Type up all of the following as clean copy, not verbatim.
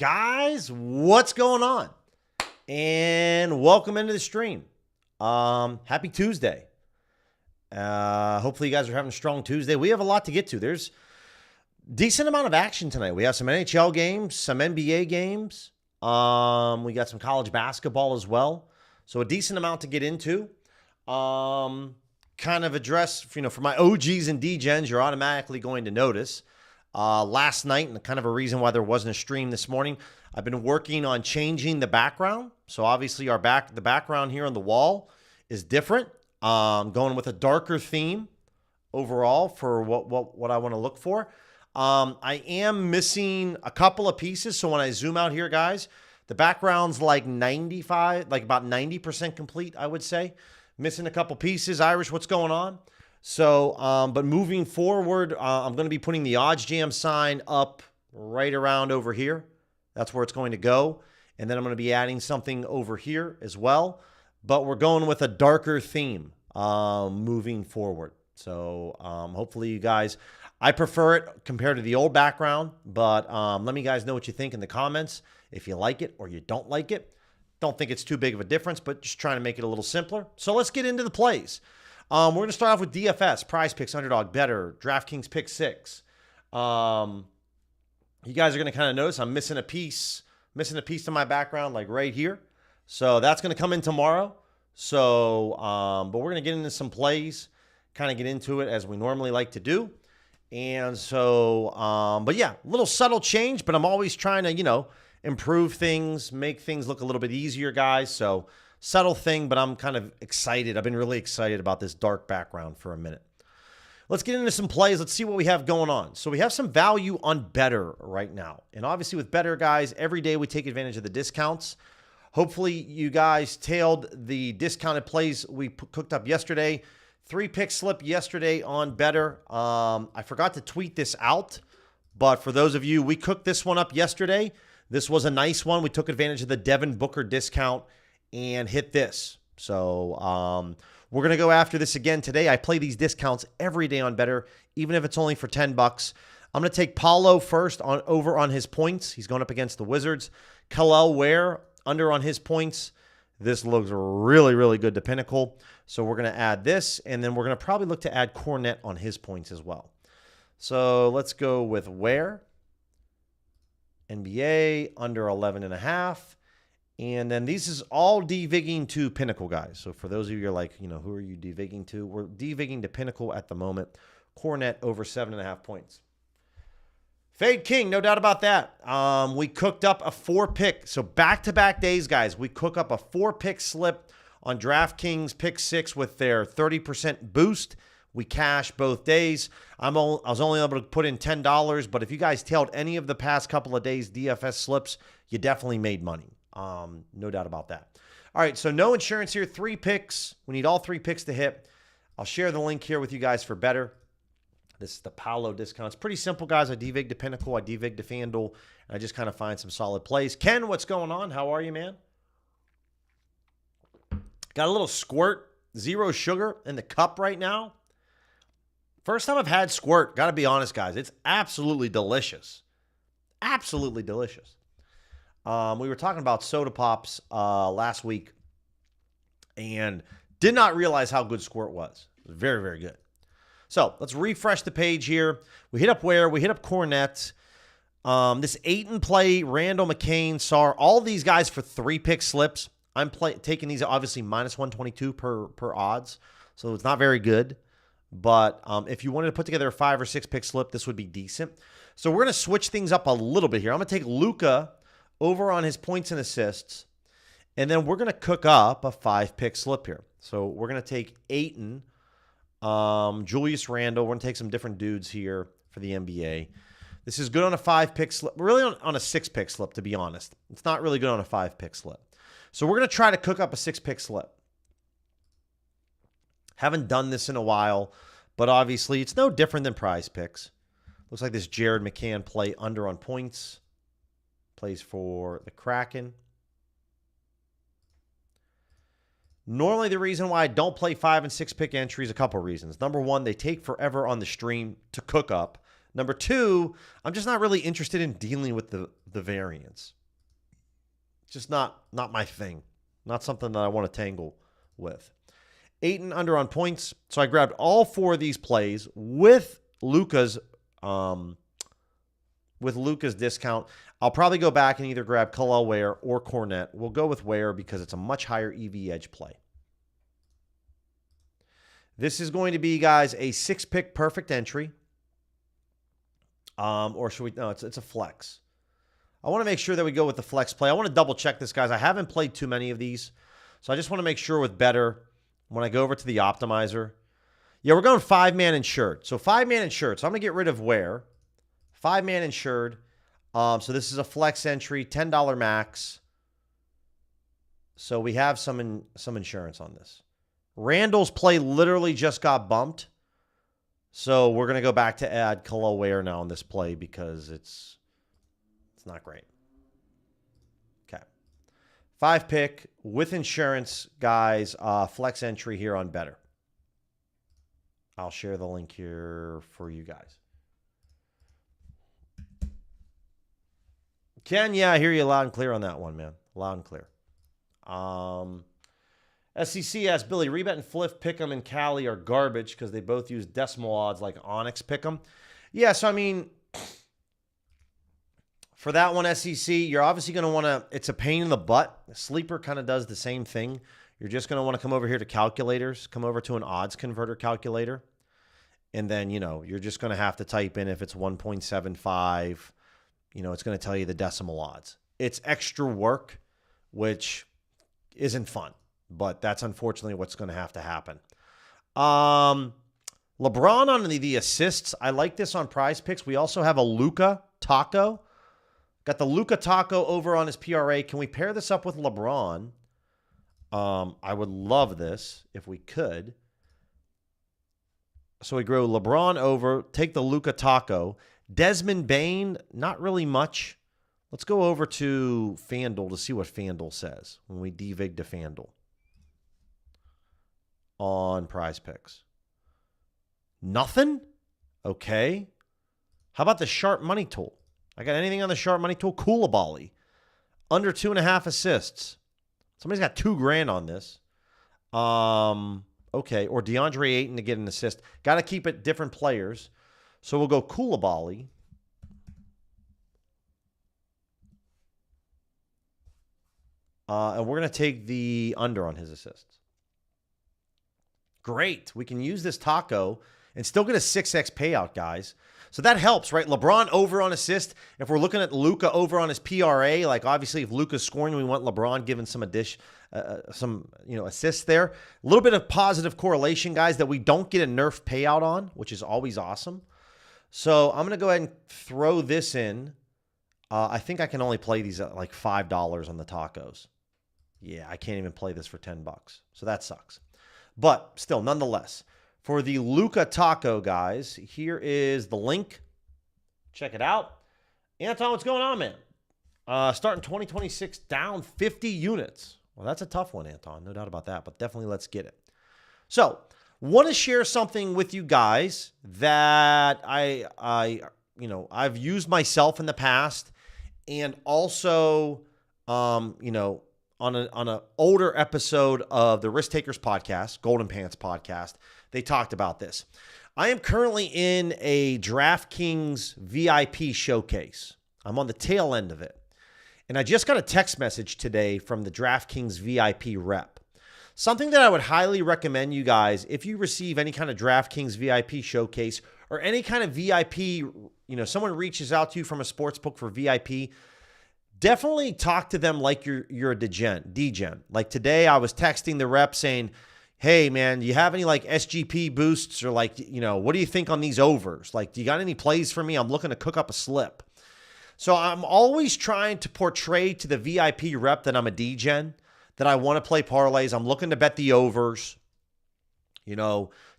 Guys, what's going on? And welcome into the stream. Happy Tuesday. Hopefully you guys are having a strong Tuesday. We have a lot to get to. There's a decent amount of action tonight. We have some NHL games, some NBA games. We got some college basketball as well. So a decent amount to get into. Kind of address, for my OGs and DGens, you're automatically going to notice. Last night, and kind of a reason why there wasn't a stream this morning, I've been working on changing the background. So obviously the background here on the wall is different. Going with a darker theme overall for what I want to look for. I am missing a couple of pieces. So when I zoom out here, guys, the background's like about 90% complete, I would say. Missing a couple pieces. Irish, what's going on? So, but moving forward, I'm going to be putting the Odds Jam sign up right around over here. That's where it's going to go. And then I'm going to be adding something over here as well. But we're going with a darker theme moving forward. So hopefully you guys, I prefer it compared to the old background. But let me guys know what you think in the comments. If you like it or you don't like it. Don't think it's too big of a difference, but just trying to make it a little simpler. So let's get into the plays. We're going to start off with DFS, PrizePicks, Underdog, Better, DraftKings Pick 6. You guys are going to kind of notice I'm missing a piece to my background, like right here. So that's going to come in tomorrow. So, but we're going to get into some plays, kind of get into it as we normally like to do. And so, but yeah, a little subtle change, but I'm always trying to, improve things, make things look a little bit easier, guys. So subtle thing, but I'm kind of excited. I've been really excited about this dark background for a minute. Let's get into some plays. Let's see what we have going on. So we have some value on Better right now. And obviously with Better, guys, every day we take advantage of the discounts. Hopefully you guys tailed the discounted plays we cooked up yesterday. 3-pick slip yesterday on Better. I forgot to tweet this out, but for those of you, we cooked this one up yesterday. This was a nice one. We took advantage of the Devin Booker discount and hit this. So we're going to go after this again today. I play these discounts every day on Better, even if it's only for $10. I'm going to take Paulo first over on his points. He's going up against the Wizards. Khalil Ware under on his points. This looks really, really good to Pinnacle. So we're going to add this, and then we're going to probably look to add Cornet on his points as well. So let's go with Ware. NBA under 11.5. And then these is all devigging to Pinnacle, guys. So for those of you who are like, who are you devigging to? We're devigging to Pinnacle at the moment. Cornet over 7.5 points. Fade King, no doubt about that. We cooked up a 4-pick. So back-to-back days, guys, we cook up a 4-pick slip on DraftKings Pick 6 with their 30% boost. We cashed both days. I was only able to put in $10, but if you guys tailed any of the past couple of days DFS slips, you definitely made money. No doubt about that. All right, so no insurance here. 3 picks. We need all 3 picks to hit. I'll share the link here with you guys for Better. This is the Paolo discount. It's pretty simple, guys. I devig to Pinnacle. I devig to FanDuel. And I just kind of find some solid plays. Ken, what's going on? How are you, man? Got a little squirt, 0 sugar in the cup right now. First time I've had squirt. Got to be honest, guys. It's absolutely delicious. Absolutely delicious. We were talking about soda pops last week and did not realize how good squirt was. It was very, very good. So let's refresh the page here. We hit up Ware. We hit up Cornet. This 8-in-play, Randall, McCain, Sarr, all these guys for 3-pick slips. I'm taking these obviously minus 122 per odds. So it's not very good. But if you wanted to put together a 5 or 6-pick slip, this would be decent. So we're going to switch things up a little bit here. I'm going to take Luka over on his points and assists, and then we're going to cook up a 5-pick slip here. So we're going to take Ayton, Julius Randle. We're going to take some different dudes here for the NBA. This is good on a 5-pick slip. Really on a 6-pick slip, to be honest. It's not really good on a 5-pick slip. So we're going to try to cook up a 6-pick slip. Haven't done this in a while, but obviously it's no different than PrizePicks. Looks like this Jared McCann play under on points. Plays for the Kraken. Normally the reason why I don't play 5 and 6 pick entries, a couple reasons. Number one, they take forever on the stream to cook up. Number two, I'm just not really interested in dealing with the variance. It's just not my thing. Not something that I want to tangle with. 8 and under on points. So I grabbed all 4 of these plays with Luka's discount. I'll probably go back and either grab Kalel Ware or Cornette. We'll go with Ware because it's a much higher EV edge play. This is going to be, guys, a 6-pick perfect entry. Or should we? No, it's a flex. I want to make sure that we go with the flex play. I want to double check this, guys. I haven't played too many of these. So I just want to make sure with better when I go over to the optimizer. Yeah, we're going 5-man insured. So 5-man insured. So I'm going to get rid of Ware. 5-man insured. So this is a flex entry, $10 max. So we have some insurance on this. Randall's play literally just got bumped. So we're going to go back to add Kalel Ware now on this play because it's not great. Okay. 5-pick with insurance, guys. Flex entry here on better. I'll share the link here for you guys. Ken, yeah, I hear you loud and clear on that one, man. Loud and clear. SEC asked Billy, Rebet and Fliff Pick'em and Cali are garbage because they both use decimal odds like Onyx Pick'em. Yeah, so I mean, for that one, SEC, you're obviously going to want to, it's a pain in the butt. Sleeper kind of does the same thing. You're just going to want to come over here to calculators, come over to an odds converter calculator. And then, you're just going to have to type in if it's 1.75, it's going to tell you the decimal odds. It's extra work, which isn't fun. But that's unfortunately what's going to have to happen. LeBron on the assists. I like this on PrizePicks. We also have a Luka Taco. Got the Luka Taco over on his PRA. Can we pair this up with LeBron? I would love this if we could. So we grow LeBron over, take the Luka Taco. Desmond Bain, not really much. Let's go over to FanDuel to see what FanDuel says when we devig to FanDuel on PrizePicks. Nothing? Okay. How about the Sharp Money tool? I got anything on the Sharp Money tool? Koulibaly. Under 2.5 assists. Somebody's got $2,000 on this. Okay. Or DeAndre Ayton to get an assist. Got to keep it different players. So we'll go Koulibaly. And we're going to take the under on his assists. Great. We can use this taco and still get a 6x payout, guys. So that helps, right? LeBron over on assist. If we're looking at Luka over on his PRA, like obviously if Luka's scoring, we want LeBron giving some assists there. A little bit of positive correlation, guys, that we don't get a nerf payout on, which is always awesome. So I'm going to go ahead and throw this in. I think I can only play these at like $5 on the tacos. Yeah, I can't even play this for $10. So that sucks. But still, nonetheless, for the Luka Taco, guys, here is the link. Check it out. Anton, what's going on, man? Starting 2026 down 50 units. Well, that's a tough one, Anton. No doubt about that, but definitely let's get it. So, want to share something with you guys that I've used myself in the past, and also, on an older episode of the Risk Takers podcast, Golden Pants podcast, they talked about this. I am currently in a DraftKings VIP showcase. I'm on the tail end of it. And I just got a text message today from the DraftKings VIP rep. Something that I would highly recommend you guys, if you receive any kind of DraftKings VIP showcase or any kind of VIP, someone reaches out to you from a sportsbook for VIP, definitely talk to them like you're a degen. Like today, I was texting the rep saying, hey, man, do you have any like SGP boosts or like, what do you think on these overs? Like, do you got any plays for me? I'm looking to cook up a slip. So I'm always trying to portray to the VIP rep that I'm a degen, that I want to play parlays. I'm looking to bet the overs,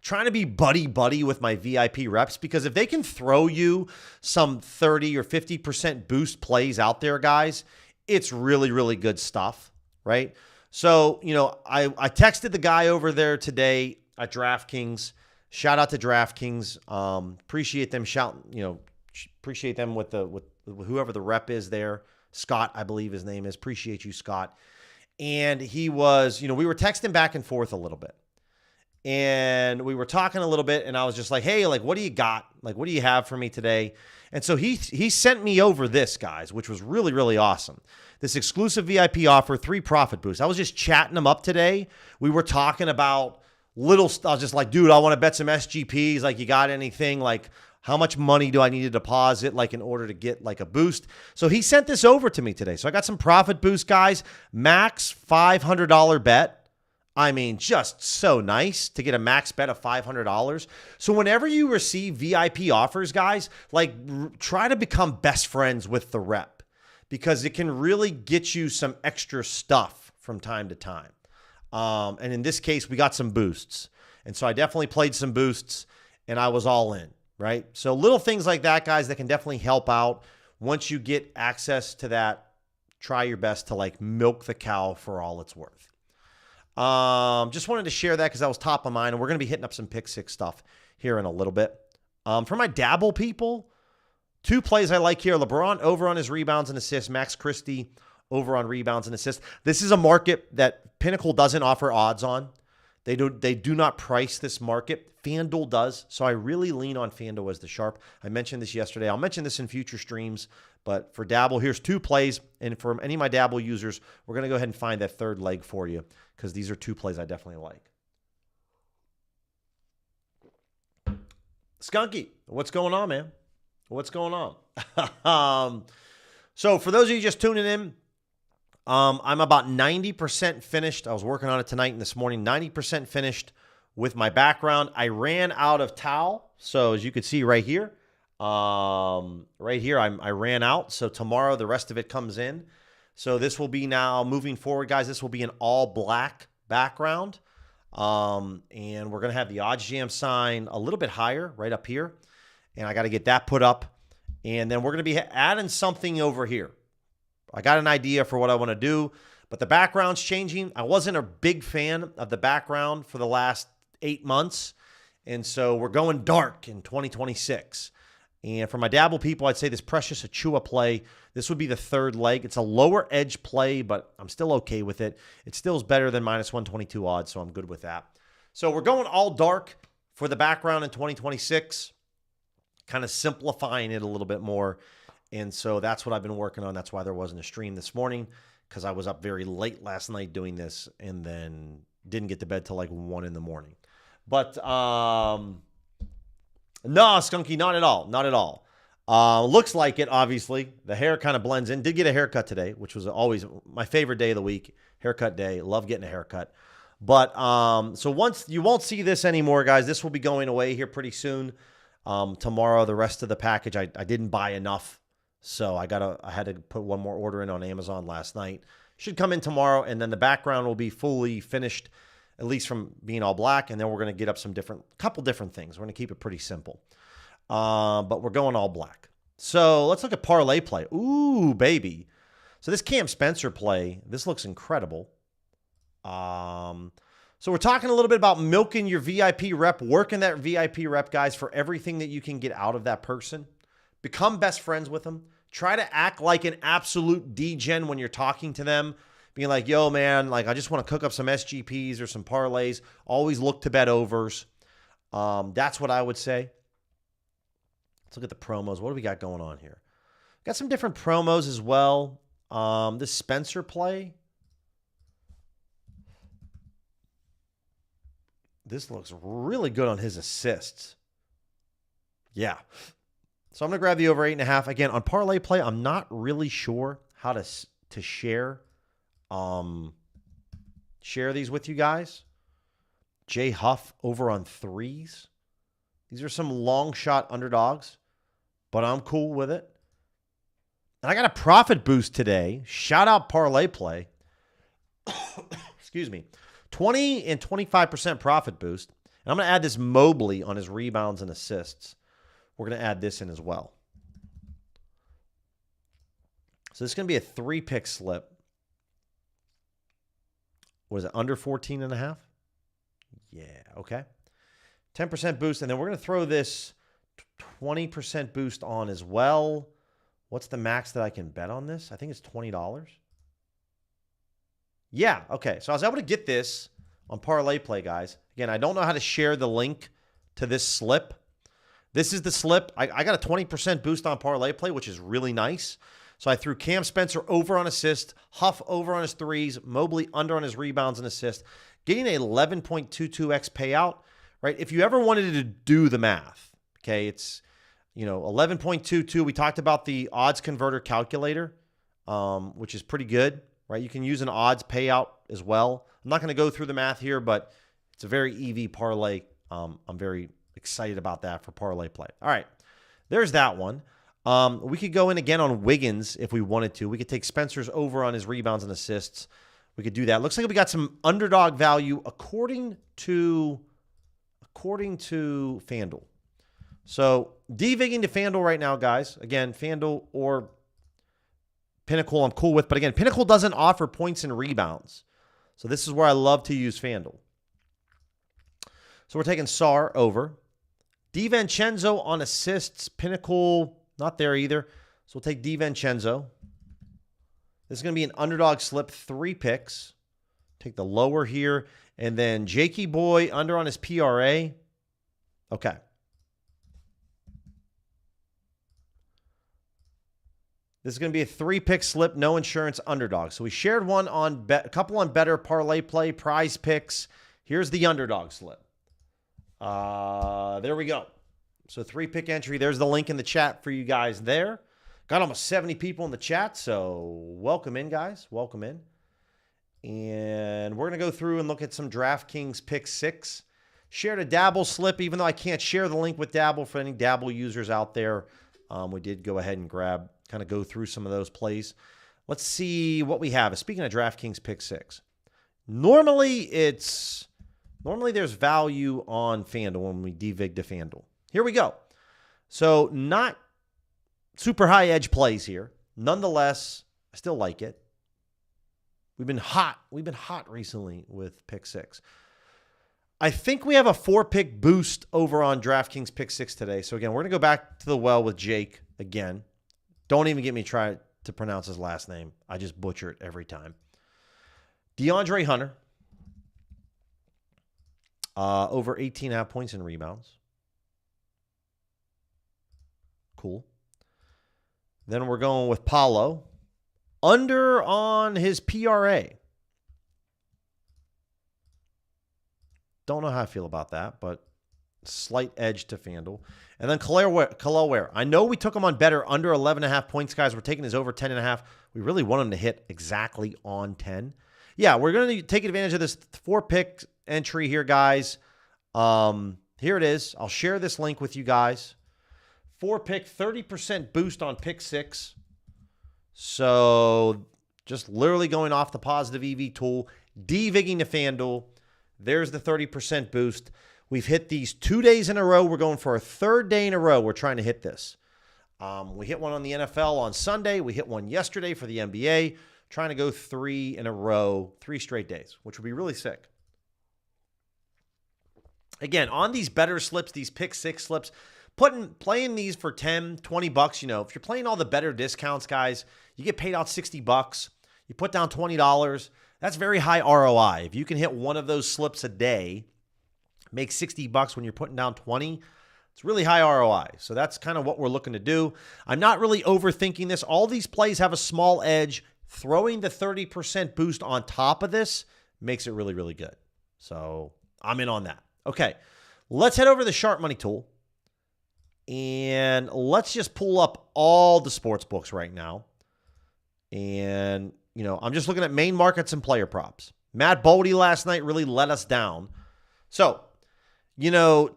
trying to be buddy with my VIP reps, because if they can throw you some 30 or 50% boost plays out there, guys, it's really, really good stuff, right? So, I texted the guy over there today at DraftKings Shout out to DraftKings. Appreciate them appreciate them with whoever the rep is there. Scott, I believe his name is. Appreciate you, Scott. And he was, we were texting back and forth a little bit. And we were talking a little bit, and I was just like, hey, like, what do you got? Like, what do you have for me today? And so he sent me over this, guys, which was really, really awesome. This exclusive VIP offer, 3 profit boosts. I was just chatting them up today. We were talking about little stuff. I was just like, dude, I want to bet some SGPs. Like, you got anything? Like, how much money do I need to deposit, like, in order to get, like, a boost? So he sent this over to me today. So I got some profit boost, guys. Max $500 bet. I mean, just so nice to get a max bet of $500. So whenever you receive VIP offers, guys, like, try to become best friends with the rep, because it can really get you some extra stuff from time to time. And in this case, we got some boosts. And so I definitely played some boosts, and I was all in, right? So little things like that, guys, that can definitely help out. Once you get access to that, try your best to, like, milk the cow for all it's worth. Just wanted to share that because that was top of mind, and we're going to be hitting up some pick six stuff here in a little bit. For my dabble people, 2 plays I like here. LeBron over on his rebounds and assists. Max Christie over on rebounds and assists. This is a market that Pinnacle doesn't offer odds on. They do not price this market. FanDuel does, so I really lean on FanDuel as the sharp. I mentioned this yesterday. I'll mention this in future streams, but for dabble, here's 2 plays, and for any of my dabble users, we're going to go ahead and find that third leg for you, because these are 2 plays I definitely like. Skunky, what's going on, man? What's going on? So for those of you just tuning in, I'm about 90% finished. I was working on it tonight and this morning. 90% finished with my background. I ran out of towel. So as you can see right here, I ran out. So tomorrow, the rest of it comes in. So this will be now moving forward, guys. This will be an all black background. And we're going to have the odds jam sign a little bit higher right up here. And I got to get that put up. And then we're going to be adding something over here. I got an idea for what I want to do, but the background's changing. I wasn't a big fan of the background for the last 8 months. And so we're going dark in 2026. And for my dabble people, I'd say this Precious Achua play, this would be the third leg. It's a lower edge play, but I'm still okay with it. It still is better than minus 122 odds, so I'm good with that. So we're going all dark for the background in 2026, kind of simplifying it a little bit more. And so that's what I've been working on. That's why there wasn't a stream this morning, because I was up very late last night doing this and then didn't get to bed till like 1 in the morning. But no, Skunky, not at all. Not at all. Looks like it, obviously. The hair kind of blends in. Did get a haircut today, which was always my favorite day of the week. Haircut day. Love getting a haircut. But so once you won't see this anymore, guys. This will be going away here pretty soon. Tomorrow, the rest of the package, I didn't buy enough. So I had to put one more order in on Amazon last night. Should come in tomorrow, and then the background will be fully finished, at least from being all black, and then we're going to get up some couple different things. We're going to keep it pretty simple. But we're going all black. So let's look at parlay play. Ooh, baby. So this Cam Spencer play, this looks incredible. So we're talking a little bit about milking your VIP rep, working that VIP rep, guys, for everything that you can get out of that person. Become best friends with them. Try to act like an absolute degen when you're talking to them. Being like, yo, man, like, I just want to cook up some SGPs or some parlays. Always look to bet overs. That's what I would say. Let's look at the promos. What do we got going on here? Got some different promos as well. This Spencer play. This looks really good on his assists. Yeah. So I'm going to grab the over 8.5. Again, on parlay play, I'm not really sure how to share these with you guys. Jay Huff over on 3s. These are some long shot underdogs, but I'm cool with it. And I got a profit boost today. Shout out parlay play. Excuse me. 20 and 25% profit boost. And I'm going to add this Mobley on his rebounds and assists. We're going to add this in as well. So this is going to be a 3-pick slip. What is it, under 14.5? Yeah, okay. 10% boost. And then we're going to throw this 20% boost on as well. What's the max that I can bet on this? I think it's $20. Yeah, okay. So I was able to get this on Parlay Play, guys. Again, I don't know how to share the link to this slip. This is the slip. I got a 20% boost on Parlay Play, which is really nice. So I threw Cam Spencer over on assists, Huff over on his threes, Mobley under on his rebounds and assists, getting an 11.22x payout, right? If you ever wanted to do the math, okay, it's, 11.22. We talked about the odds converter calculator, which is pretty good, right? You can use an odds payout as well. I'm not going to go through the math here, but it's a very EV parlay. I'm very excited about that for Parlay Play. All right, there's that one. We could go in again on Wiggins if we wanted to. We could take Spencer's over on his rebounds and assists. We could do that. Looks like we got some underdog value according to FanDuel. So DVigging to FanDuel right now, guys. Again, FanDuel or Pinnacle I'm cool with. But again, Pinnacle doesn't offer points and rebounds. So this is where I love to use FanDuel. So we're taking Sar over. DiVincenzo on assists. Pinnacle, not there either. So we'll take DiVincenzo. This is going to be an underdog slip, 3 picks. Take the lower here. And then Jakey Boy under on his PRA. Okay. This is going to be a 3-pick slip, no insurance underdog. So we shared one on a couple on Better, Parlay Play, PrizePicks. Here's the underdog slip. There we go. So 3-pick entry. There's the link in the chat for you guys there. Got almost 70 people in the chat, so welcome in, guys. Welcome in. And we're going to go through and look at some DraftKings Pick 6. Shared a Dabble slip, even though I can't share the link with Dabble for any Dabble users out there. We did go ahead and kind of go through some of those plays. Let's see what we have. Speaking of DraftKings Pick 6, normally there's value on FanDuel when we devig to FanDuel. Here we go. So not super high edge plays here. Nonetheless, I still like it. We've been hot. We've been hot recently with Pick 6. I think we have a 4-pick boost over on DraftKings Pick 6 today. So again, we're going to go back to the well with Jake again. Don't even get me try to pronounce his last name. I just butcher it every time. DeAndre Hunter. Over 18.5 points and rebounds. Cool. Then we're going with Paulo. Under on his PRA. Don't know how I feel about that, but slight edge to FanDuel. And then Khalil Ware. I know we took him on Better under 11.5 points, guys. We're taking his over 10.5. We really want him to hit exactly on 10. Yeah, we're going to take advantage of this 4-pick entry here, guys. Here it is. I'll share this link with you guys. 4-pick, 30% boost on Pick 6. So just literally going off the positive EV tool, devigging to FanDuel. There's the 30% boost. We've hit these 2 days in a row. We're going for a 3rd day in a row. We're trying to hit this. We hit one on the NFL on Sunday. We hit one yesterday for the NBA. Trying to go 3 in a row, 3 straight days, which would be really sick. Again, on these better slips, these Pick 6 slips, playing these for 10, 20 bucks, if you're playing all the better discounts, guys, you get paid out 60 bucks. You put down $20. That's very high ROI. If you can hit one of those slips a day, make 60 bucks when you're putting down 20, it's really high ROI. So that's kind of what we're looking to do. I'm not really overthinking this. All these plays have a small edge. Throwing the 30% boost on top of this makes it really, really good. So I'm in on that. Okay, let's head over to the Sharp Money tool. And let's just pull up all the sports books right now. And, I'm just looking at main markets and player props. Matt Boldy last night really let us down. So,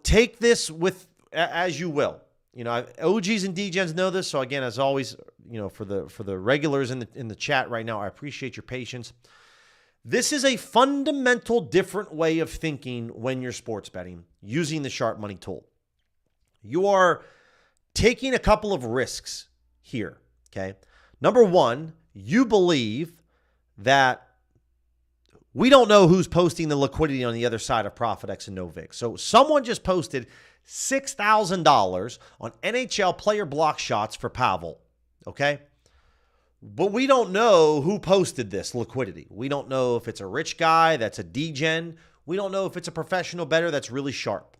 take this with as you will. OGs and DGens know this. So again, as always, for the regulars in the chat right now, I appreciate your patience. This is a fundamental different way of thinking when you're sports betting using the Sharp Money tool. You are taking a couple of risks here, okay? Number one, you believe that We don't know who's posting the liquidity on the other side of ProfitX and NoVix. So someone just posted $6,000 on NHL player block shots for Pavel, okay? But we don't know who posted this liquidity. We don't know if it's a rich guy that's a degen. We don't know if it's a professional bettor that's really sharp.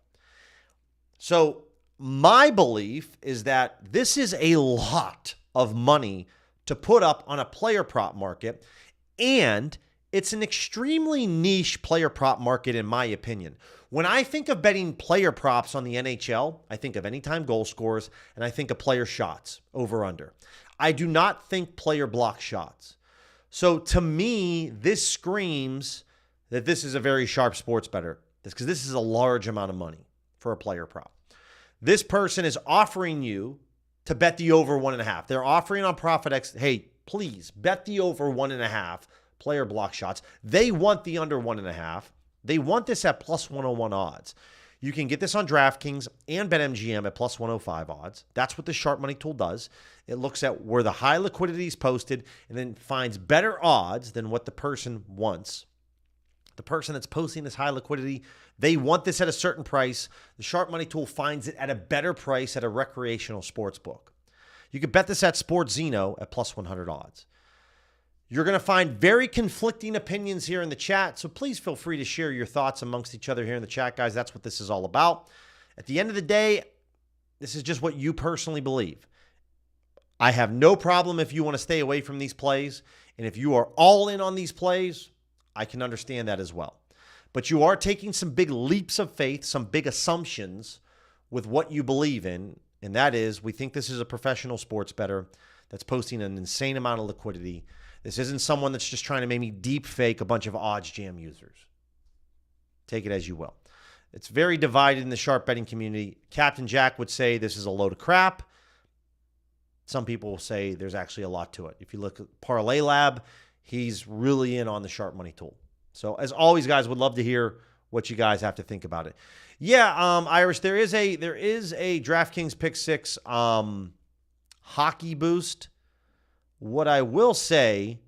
So my belief is that this is a lot of money to put up on a player prop market, and it's an extremely niche player prop market in my opinion. When I think of betting player props on the NHL, I think of anytime goal scores, and I think of player shots, over under. I do not think player block shots. So to me, this screams that this is a very sharp sports bettor, because this is a large amount of money for a player prop. This person is offering you to bet the over 1.5. They're offering on ProfitX, hey, please bet the over 1.5 player block shots. They want the under 1.5. They want this at plus 101 odds. You can get this on DraftKings and BetMGM at plus 105 odds. That's what the Sharp Money tool does. It looks at where the high liquidity is posted and then finds better odds than what the person wants. The person that's posting this high liquidity, they want this at a certain price. The Sharp Money tool finds it at a better price at a recreational sports book. You can bet this at SportsZeno at plus 100 odds. You're going to find very conflicting opinions here in the chat, so please feel free to share your thoughts amongst each other here in the chat, guys. That's what this is all about. At the end of the day, this is just what you personally believe. I have no problem if you want to stay away from these plays, and if you are all in on these plays, I can understand that as well. But you are taking some big leaps of faith, some big assumptions with what you believe in, and that is we think this is a professional sports bettor that's posting an insane amount of liquidity. This isn't someone that's just trying to maybe deep fake a bunch of odds jam users. Take it as you will. It's very divided in the sharp betting community. Captain Jack would say this is a load of crap. Some people will say there's actually a lot to it. If you look at Parlay Lab, he's really in on the Sharp Money tool. So as always, guys, would love to hear what you guys have to think about it. Yeah, Irish, there is a DraftKings Pick 6 hockey boost. What I will say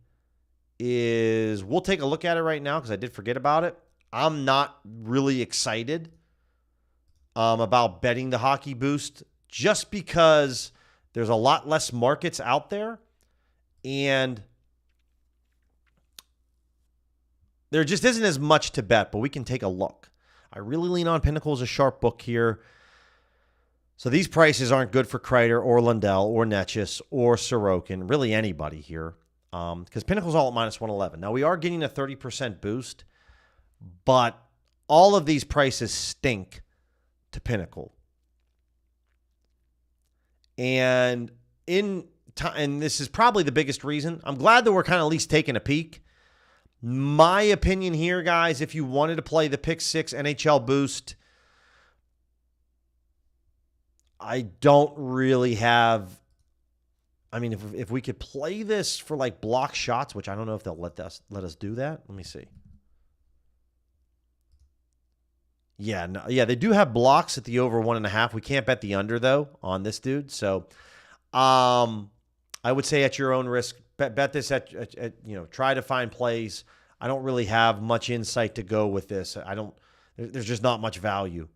is we'll take a look at it right now because I did forget about it. I'm not really excited about betting the hockey boost just because there's a lot less markets out there and there just isn't as much to bet, but we can take a look. I really lean on Pinnacle as a sharp book here. So these prices aren't good for Kreider or Lundell or Netchus or Sorokin, really anybody here, because Pinnacle's all at minus 111. Now, we are getting a 30% boost, but all of these prices stink to Pinnacle. And this is probably the biggest reason. I'm glad that we're kind of at least taking a peek. My opinion here, guys, if you wanted to play the Pick 6 NHL boost, I don't really have, I mean, if we could play this for like block shots, which I don't know if they'll let us do that. Let me see. Yeah, no, yeah, they do have blocks at the over 1.5. We can't bet the under though on this dude. So, I would say at your own risk, bet this at try to find plays. I don't really have much insight to go with this. There's just not much value.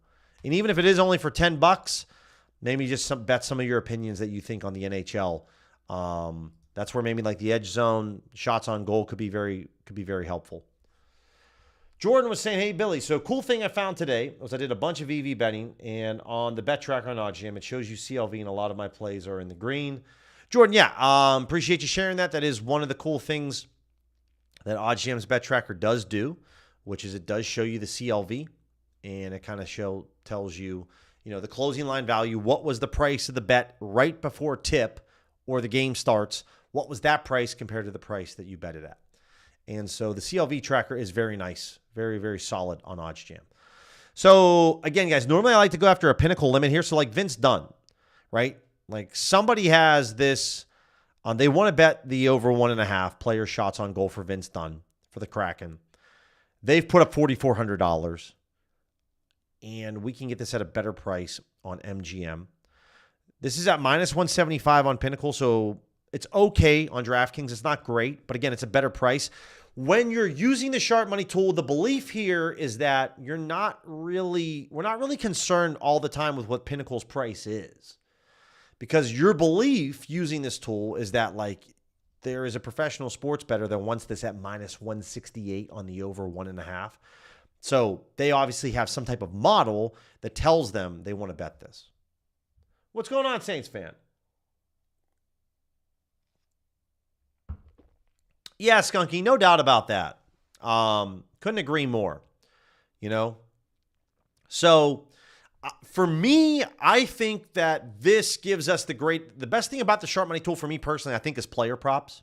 And even if it is only for $10, maybe just bet some of your opinions that you think on the NHL. That's where maybe like the edge zone, shots on goal could be very helpful. Jordan was saying, hey, Billy, so cool thing I found today was I did a bunch of EV betting, and on the bet tracker on OddsJam, it shows you CLV, and a lot of my plays are in the green. Jordan, yeah, appreciate you sharing that. That is one of the cool things that OddsJam's bet tracker does do, which is it does show you the CLV, and it kind of tells you, the closing line value, what was the price of the bet right before tip or the game starts, what was that price compared to the price that you bet it at. And so the CLV tracker is very nice, very, very solid on OddsJam. So again, guys, normally I like to go after a Pinnacle limit here. So like Vince Dunn, right? Like somebody has this, they want to bet the over 1.5 player shots on goal for Vince Dunn for the Kraken. They've put up $4,400, and we can get this at a better price on MGM. This is at minus 175 on Pinnacle, so it's okay on DraftKings. It's not great, but again, it's a better price. when you're using the sharp money tool, the belief here is that we're not really concerned all the time with what Pinnacle's price is. Because your belief using this tool is that like there is a professional sports bettor that wants this at minus 168 on the over 1.5. So they obviously have some type of model that tells them they want to bet this. What's going on, Saints fan? Yeah, Skunky, no doubt about that. Couldn't agree more, you know? So for me, I think that this gives us the best thing about the sharp money tool for me personally, I think, is player props.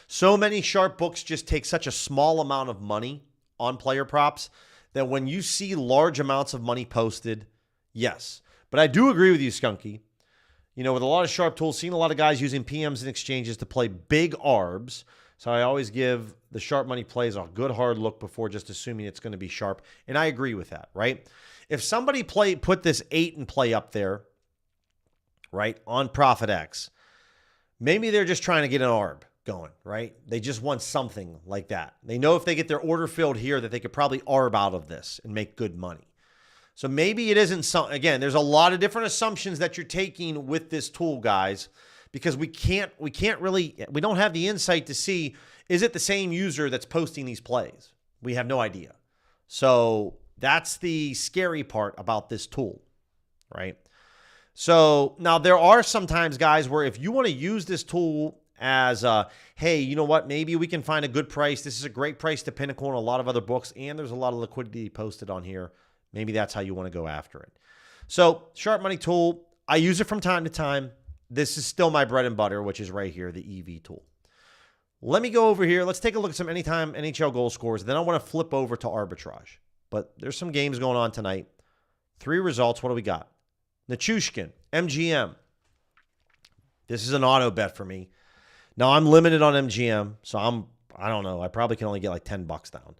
So many sharp books just take such a small amount of money on player props that when you see large amounts of money posted, yes. But I do agree with you, Skunky. You know, with a lot of sharp tools, seeing a lot of guys using PMs and exchanges to play big arbs. So I always give the sharp money plays a good hard look before just assuming it's going to be sharp. And I agree with that, right? If somebody put this 8 and play up there, right, on Profit X, maybe they're just trying to get an arb going, right? They just want something like that. They know if they get their order filled here that they could probably arb out of this and make good money. So maybe it isn't some, again, there's a lot of different assumptions that you're taking with this tool, guys, because we don't have the insight to see, is it the same user that's posting these plays? We have no idea. So that's the scary part about this tool, right? So now there are sometimes, guys, where if you want to use this tool as hey, you know what? Maybe we can find a good price. This is a great price to Pinnacle and a lot of other books, and there's a lot of liquidity posted on here. Maybe that's how you want to go after it. So sharp money tool, I use it from time to time. This is still my bread and butter, which is right here, the EV tool. Let me go over here. Let's take a look at some anytime NHL goal scores. Then I want to flip over to arbitrage. But there's some games going on tonight. 3 results. What do we got? Nichushkin, MGM. This is an auto bet for me. Now, I'm limited on MGM, so I don't know. I probably can only get like $10 down.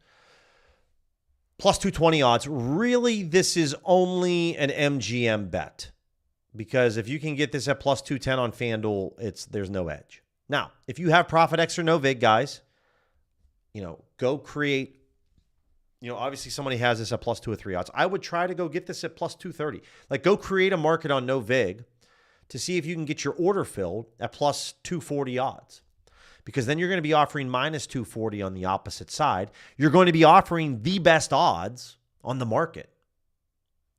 Plus 220 odds. Really, this is only an MGM bet. Because if you can get this at plus 210 on FanDuel, there's no edge. Now, if you have Profit X or no vig, guys, go create. Obviously somebody has this at plus 2 or 3 odds. I would try to go get this at plus 230. Like, go create a market on no vig to see if you can get your order filled at plus 240 odds. Because then you're going to be offering minus 240 on the opposite side. You're going to be offering the best odds on the market.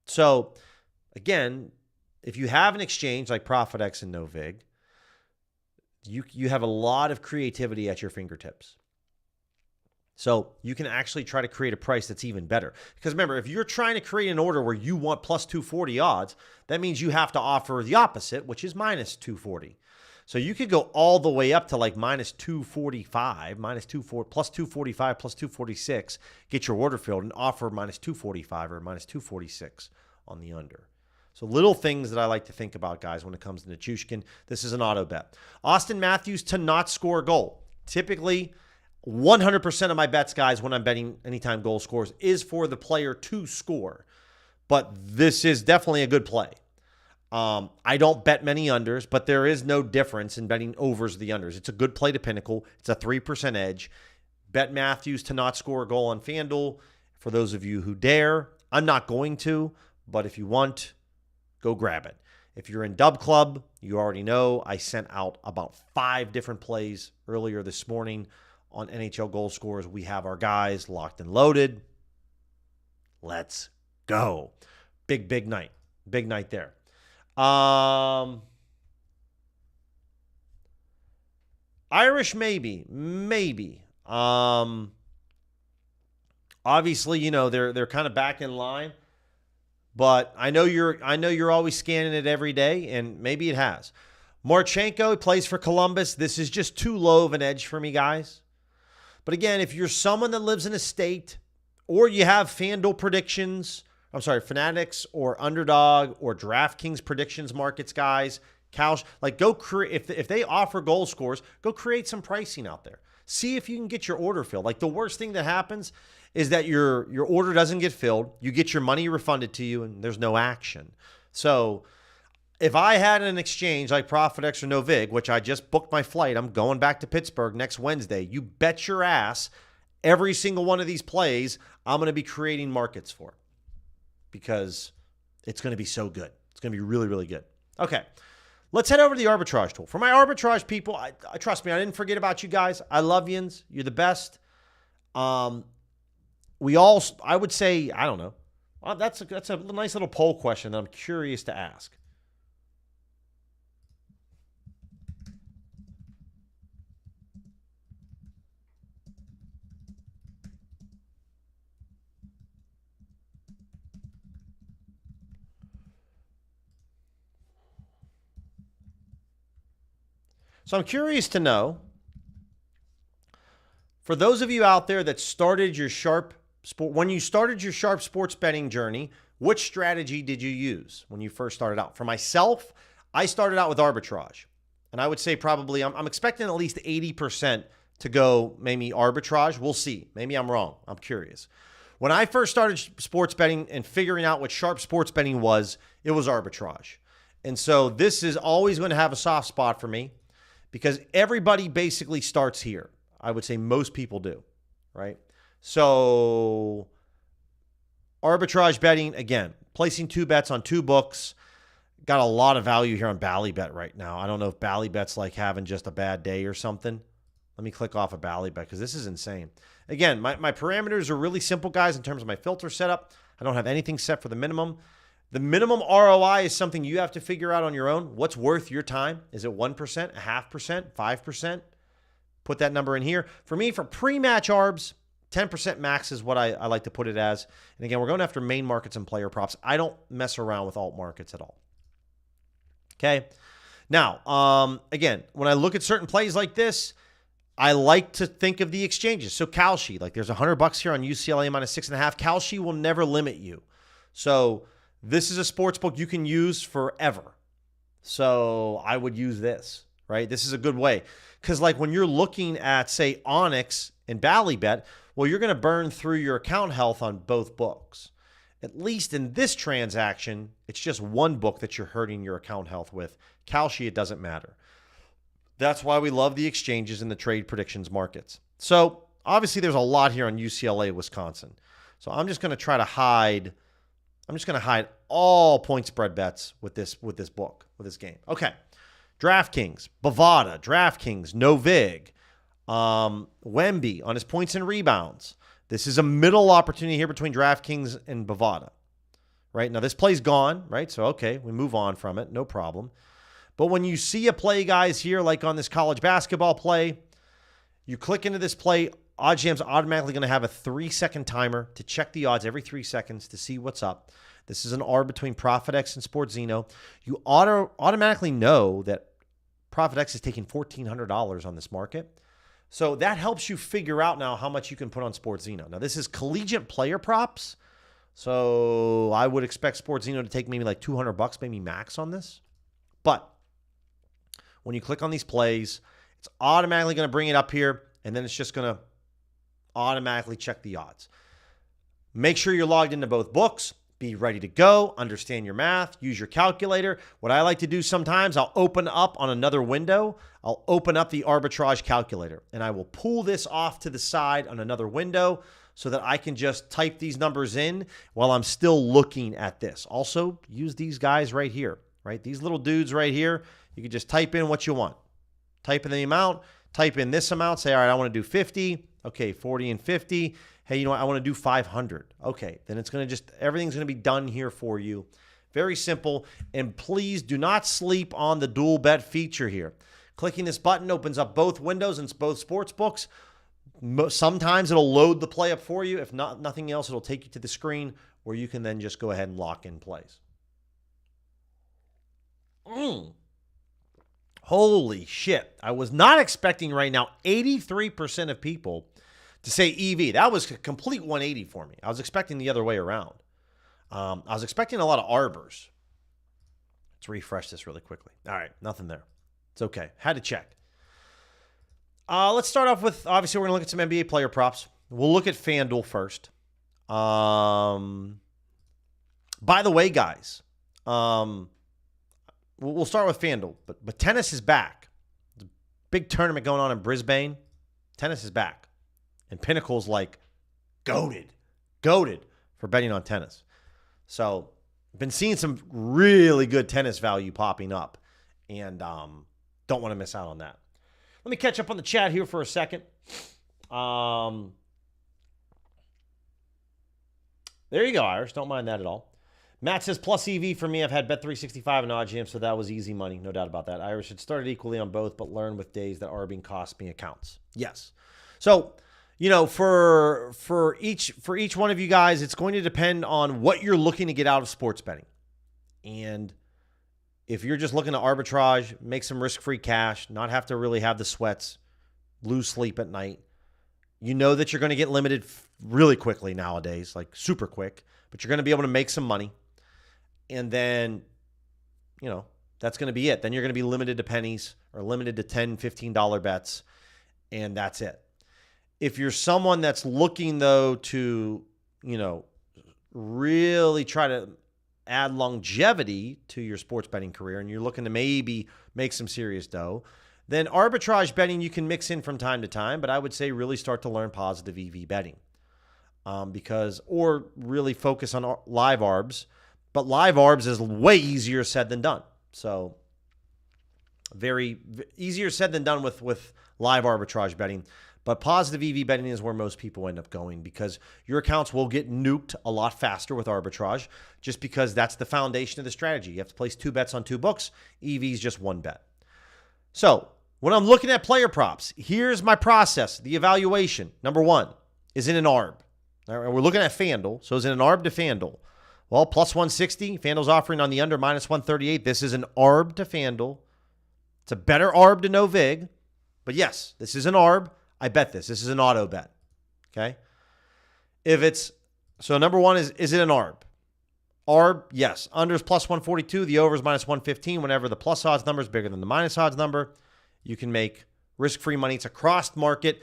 So, again, if you have an exchange like Profit X and no vig, you have a lot of creativity at your fingertips. So you can actually try to create a price that's even better. Because remember, if you're trying to create an order where you want plus 240 odds, that means you have to offer the opposite, which is minus 240. So you could go all the way up to like minus 245, plus 245, plus 246, get your order filled and offer minus 245 or minus 246 on the under. So little things that I like to think about, guys, when it comes to Nichushkin. This is an auto bet. Austin Matthews to not score a goal. Typically, 100% of my bets, guys, when I'm betting anytime goal scores, is for the player to score. But this is definitely a good play. I don't bet many unders, but there is no difference in betting overs or the unders. It's a good play to Pinnacle. It's a 3% edge. Bet Matthews to not score a goal on FanDuel. For those of you who dare, I'm not going to, but if you want, go grab it. If you're in Dub Club, you already know I sent out about 5 different plays earlier this morning on NHL goal scores. We have our guys locked and loaded. Let's go. Big night. Big night there. Irish, maybe. Obviously, they're kind of back in line, but I know you're always scanning it every day, and maybe it has. Marchenko plays for Columbus. This is just too low of an edge for me, guys. But again, if you're someone that lives in a state, or you have FanDuel predictions, Fanatics or Underdog or DraftKings predictions markets, guys, go create. If they offer goal scores, go create some pricing out there. See if you can get your order filled. Like, the worst thing that happens is that your order doesn't get filled. You get your money refunded to you, and there's no action. So if I had an exchange like Profit X or no vig, which I just booked my flight, I'm going back to Pittsburgh next Wednesday. You bet your ass every single one of these plays, I'm going to be creating markets for because it's going to be so good. It's going to be really, really good. Okay, let's head over to the arbitrage tool. For my arbitrage people, I trust me, I didn't forget about you guys. I love yins. You're the best. I would say, I don't know. Well, that's a nice little poll question that I'm curious to ask. So I'm curious to know, for those of you out there that started your when you started your sharp sports betting journey, which strategy did you use when you first started out? For myself, I started out with arbitrage. And I would say probably, I'm expecting at least 80% to go maybe arbitrage. We'll see. Maybe I'm wrong. I'm curious. When I first started sports betting and figuring out what sharp sports betting was, it was arbitrage. And so this is always going to have a soft spot for me because everybody basically starts here. I would say most people do, right? So arbitrage betting, again, placing 2 bets on 2 books. Got a lot of value here on Ballybet right now. I don't know if Ballybet's like having just a bad day or something. Let me click off of Ballybet because this is insane. Again, my parameters are really simple, guys, in terms of my filter setup. I don't have anything set for the minimum. The minimum ROI is something you have to figure out on your own. What's worth your time? Is it 1%, 0.5%, 5%? Put that number in here. For me, for pre-match arbs, 10% max is what I like to put it as. And again, we're going after main markets and player props. I don't mess around with alt markets at all. Okay. Now, again, when I look at certain plays like this, I like to think of the exchanges. So Kalshi, like there's $100 here on UCLA minus 6.5. Kalshi will never limit you. So this is a sports book you can use forever. So I would use this, right? This is a good way. Because like when you're looking at, say, Onyx and Ballybet, well, you're going to burn through your account health on both books. At least in this transaction, it's just one book that you're hurting your account health with. Kalshi, it doesn't matter. That's why we love the exchanges and the trade predictions markets. So obviously there's a lot here on UCLA, Wisconsin. So I'm just going to try to hide. I'm just going to hide all point spread bets with this book, with this game. Okay. DraftKings, Bovada, DraftKings, Novig, Wemby on his points and rebounds. This is a middle opportunity here between DraftKings and Bovada, right? Now, this play's gone, right? So, okay, we move on from it. No problem. But when you see a play, guys, here, like on this college basketball play, you click into this play, OddsJam's automatically going to have a 3-second timer to check the odds every 3 seconds to see what's up. This is an arb between ProfitX and SportsZeno. You automatically know that ProfitX is taking $1,400 on this market. So that helps you figure out now how much you can put on SportsZeno. Now, this is collegiate player props. So I would expect SportsZeno to take maybe like $200, maybe max on this. But when you click on these plays, it's automatically going to bring it up here, and then it's just going to automatically check the odds. Make sure you're logged into both books. Be ready to go. Understand your math. Use your calculator. What I like to do sometimes, I'll open up on another window. I'll open up the arbitrage calculator, and I will pull this off to the side on another window so that I can just type these numbers in while I'm still looking at this. Also, use these guys right here, right? These little dudes right here. You can just type in what you want. Type in the amount. Type in this amount. Say, all right, I want to do 50. Okay, 40 and 50. Hey, you know what? I want to do 500. Okay, then it's going to everything's going to be done here for you. Very simple. And please do not sleep on the dual bet feature here. Clicking this button opens up both windows and both sports books. Sometimes it'll load the play up for you. If not, nothing else, it'll take you to the screen where you can then just go ahead and lock in plays. Holy shit. I was not expecting right now 83% of people to say EV. That was a complete 180 for me. I was expecting the other way around. I was expecting a lot of arbors. Let's refresh this really quickly. All right, nothing there. It's okay. Had to check. Let's start off with, obviously, we're going to look at some NBA player props. We'll look at FanDuel first. By the way, guys, we'll start with FanDuel, but tennis is back. There's a big tournament going on in Brisbane. Tennis is back. And Pinnacle's like goated for betting on tennis. So been seeing some really good tennis value popping up, and don't want to miss out on that. Let me catch up on the chat here for a second. There you go, Irish. Don't mind that at all. Matt says, plus EV for me. I've had Bet365 and OddsJam, so that was easy money. No doubt about that. Irish had started equally on both, but learned with days that are being cost me accounts. Yes. So, for each one of you guys, it's going to depend on what you're looking to get out of sports betting. And if you're just looking to arbitrage, make some risk-free cash, not have to really have the sweats, lose sleep at night, you know that you're going to get limited really quickly nowadays, like super quick, but you're going to be able to make some money. And then, that's going to be it. Then you're going to be limited to pennies or limited to $10, $15 bets, and that's it. If you're someone that's looking, though, to, really try to add longevity to your sports betting career, and you're looking to maybe make some serious dough, then arbitrage betting you can mix in from time to time, but I would say really start to learn positive EV betting or really focus on live arbs. But live arbs is way easier said than done. So very easier said than done with live arbitrage betting. But positive EV betting is where most people end up going because your accounts will get nuked a lot faster with arbitrage just because that's the foundation of the strategy. You have to place 2 bets on 2 books. EV is just 1 bet. So when I'm looking at player props, here's my process, the evaluation. Number 1, is it an ARB? We're looking at FanDuel. So is it an ARB to FanDuel? Well, plus 160. FanDuel's offering on the under minus 138. This is an ARB to FanDuel. It's a better ARB to no VIG. But yes, this is an ARB. I bet this. This is an auto bet. Okay? So number 1 is it an ARB? ARB, yes. Under is plus 142. The over is minus 115. Whenever the plus odds number is bigger than the minus odds number, you can make risk-free money. It's a crossed market.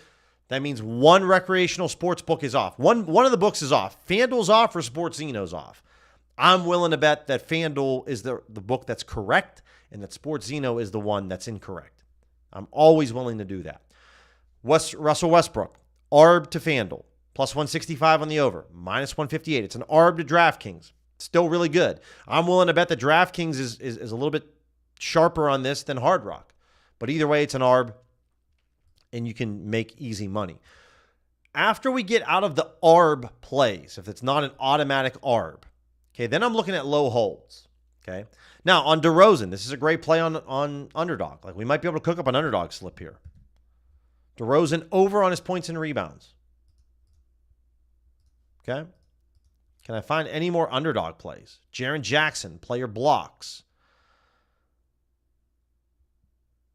That means one recreational sports book is off. One of the books is off. FanDuel's off or SportsZeno's off. I'm willing to bet that FanDuel is the book that's correct and that SportsZeno is the one that's incorrect. I'm always willing to do that. Russell Westbrook, ARB to FanDuel, plus 165 on the over, minus 158. It's an ARB to DraftKings. Still really good. I'm willing to bet that DraftKings is a little bit sharper on this than Hard Rock. But either way, it's an ARB, and you can make easy money. After we get out of the ARB plays, if it's not an automatic ARB, okay, then I'm looking at low holds. Okay. Now, on DeRozan, this is a great play on underdog. Like, we might be able to cook up an underdog slip here. DeRozan over on his points and rebounds. Okay. Can I find any more underdog plays? Jaren Jackson, player blocks.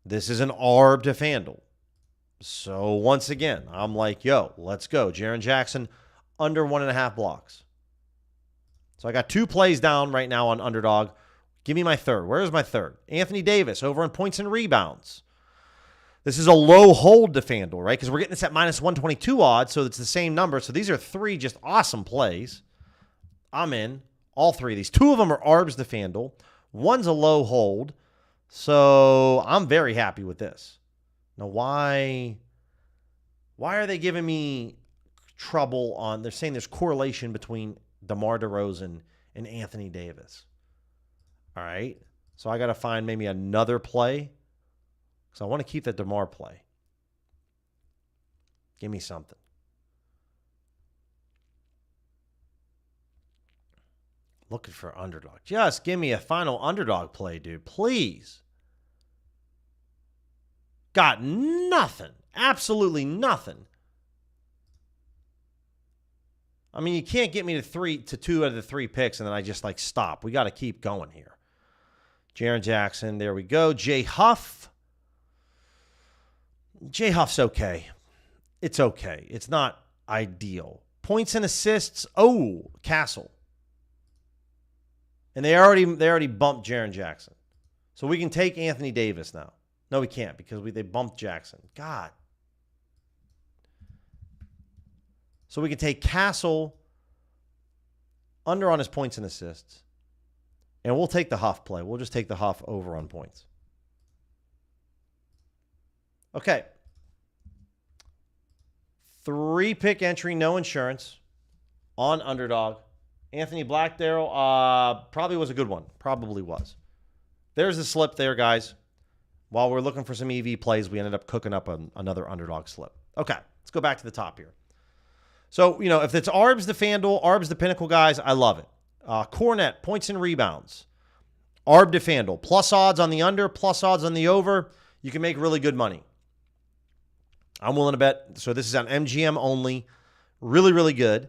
This is an ARB to FanDuel. So once again, I'm like, yo, let's go. Jaren Jackson, under 1.5 blocks. So I got 2 plays down right now on underdog. Give me my third. Where's my third? Anthony Davis over on points and rebounds. This is a low hold to FanDuel, right? Because we're getting this at minus 122 odds, so it's the same number. So these are 3 just awesome plays. I'm in all 3 of these. 2 of them are ARBs to FanDuel. 1's a low hold. So I'm very happy with this. Now, why are they giving me trouble on? They're saying there's correlation between DeMar DeRozan and Anthony Davis. All right. So I got to find maybe another play. So I want to keep the DeMar play. Give me something. Looking for underdog. Just give me a final underdog play, dude. Please. Got nothing. Absolutely nothing. I mean, you can't get me to 2 out of the 3 picks and then I just stop. We got to keep going here. Jaren Jackson, there we go. Jay Huff. Jay Huff's okay. It's okay. It's not ideal. Points and assists. Oh, Castle. And they already bumped Jaren Jackson. So we can take Anthony Davis now. No, we can't because they bumped Jackson. God. So we can take Castle under on his points and assists. And we'll take the Huff play. We'll just take the Huff over on points. Okay. 3-pick entry, no insurance on underdog. Anthony Blackdale probably was a good one. Probably was. There's the slip there, guys. While we're looking for some EV plays, we ended up cooking up another underdog slip. Okay, let's go back to the top here. So, if it's ARBs the FanDuel, ARBs the Pinnacle, guys, I love it. Cornet, points and rebounds. ARB to FanDuel. Plus odds on the under, plus odds on the over. You can make really good money. I'm willing to bet. So this is on MGM only. Really, really good.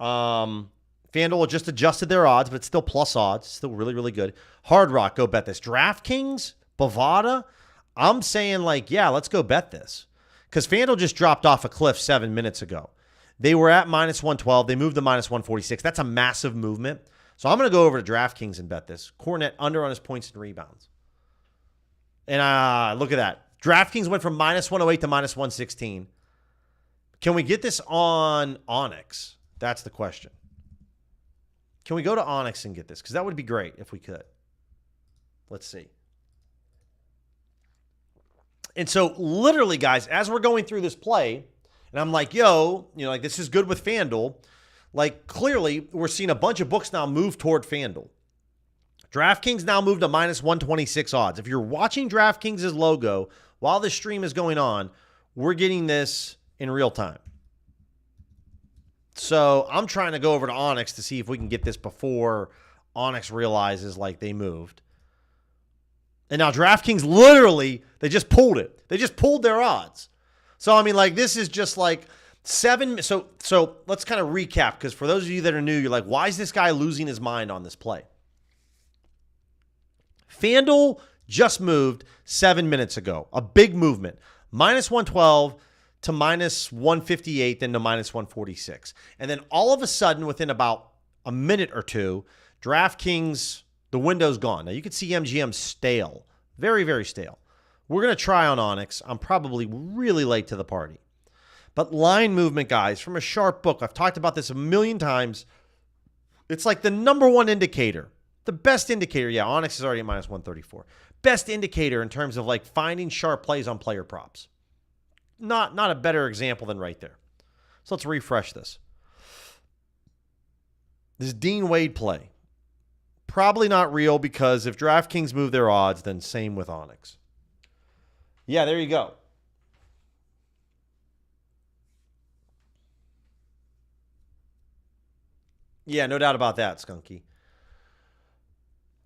FanDuel just adjusted their odds, but it's still plus odds. Still really, really good. Hard Rock, go bet this. DraftKings, Bovada, I'm saying let's go bet this. Because FanDuel just dropped off a cliff 7 minutes ago. They were at minus 112. They moved to minus 146. That's a massive movement. So I'm going to go over to DraftKings and bet this. Cornet under on his points and rebounds. And look at that. DraftKings went from minus 108 to minus 116. Can we get this on Onyx? That's the question. Can we go to Onyx and get this? Because that would be great if we could. Let's see. And so literally, guys, as we're going through this play, and I'm like, this is good with FanDuel. Clearly, we're seeing a bunch of books now move toward FanDuel. DraftKings now moved to minus 126 odds. If you're watching DraftKings' logo while the stream is going on, we're getting this in real time. So I'm trying to go over to Onyx to see if we can get this before Onyx realizes they moved. And now DraftKings literally, they just pulled it. They just pulled their odds. So, this is just 7. So let's kind of recap, because for those of you that are new, you're like, why is this guy losing his mind on this play? FanDuel just moved 7 minutes ago. A big movement. Minus 112 to minus 158, then to minus 146. And then all of a sudden, within about a minute or two, DraftKings, the window's gone. Now, you can see MGM stale. Very, very stale. We're going to try on Onyx. I'm probably really late to the party. But line movement, guys, from a sharp book, I've talked about this a million times. It's the number one indicator. The best indicator. Yeah, Onyx is already at minus 134. Best indicator in terms of finding sharp plays on player props. Not a better example than right there. So let's refresh this. This Dean Wade play. Probably not real, because if DraftKings move their odds, then same with Onyx. Yeah, there you go. Yeah, no doubt about that, Skunky.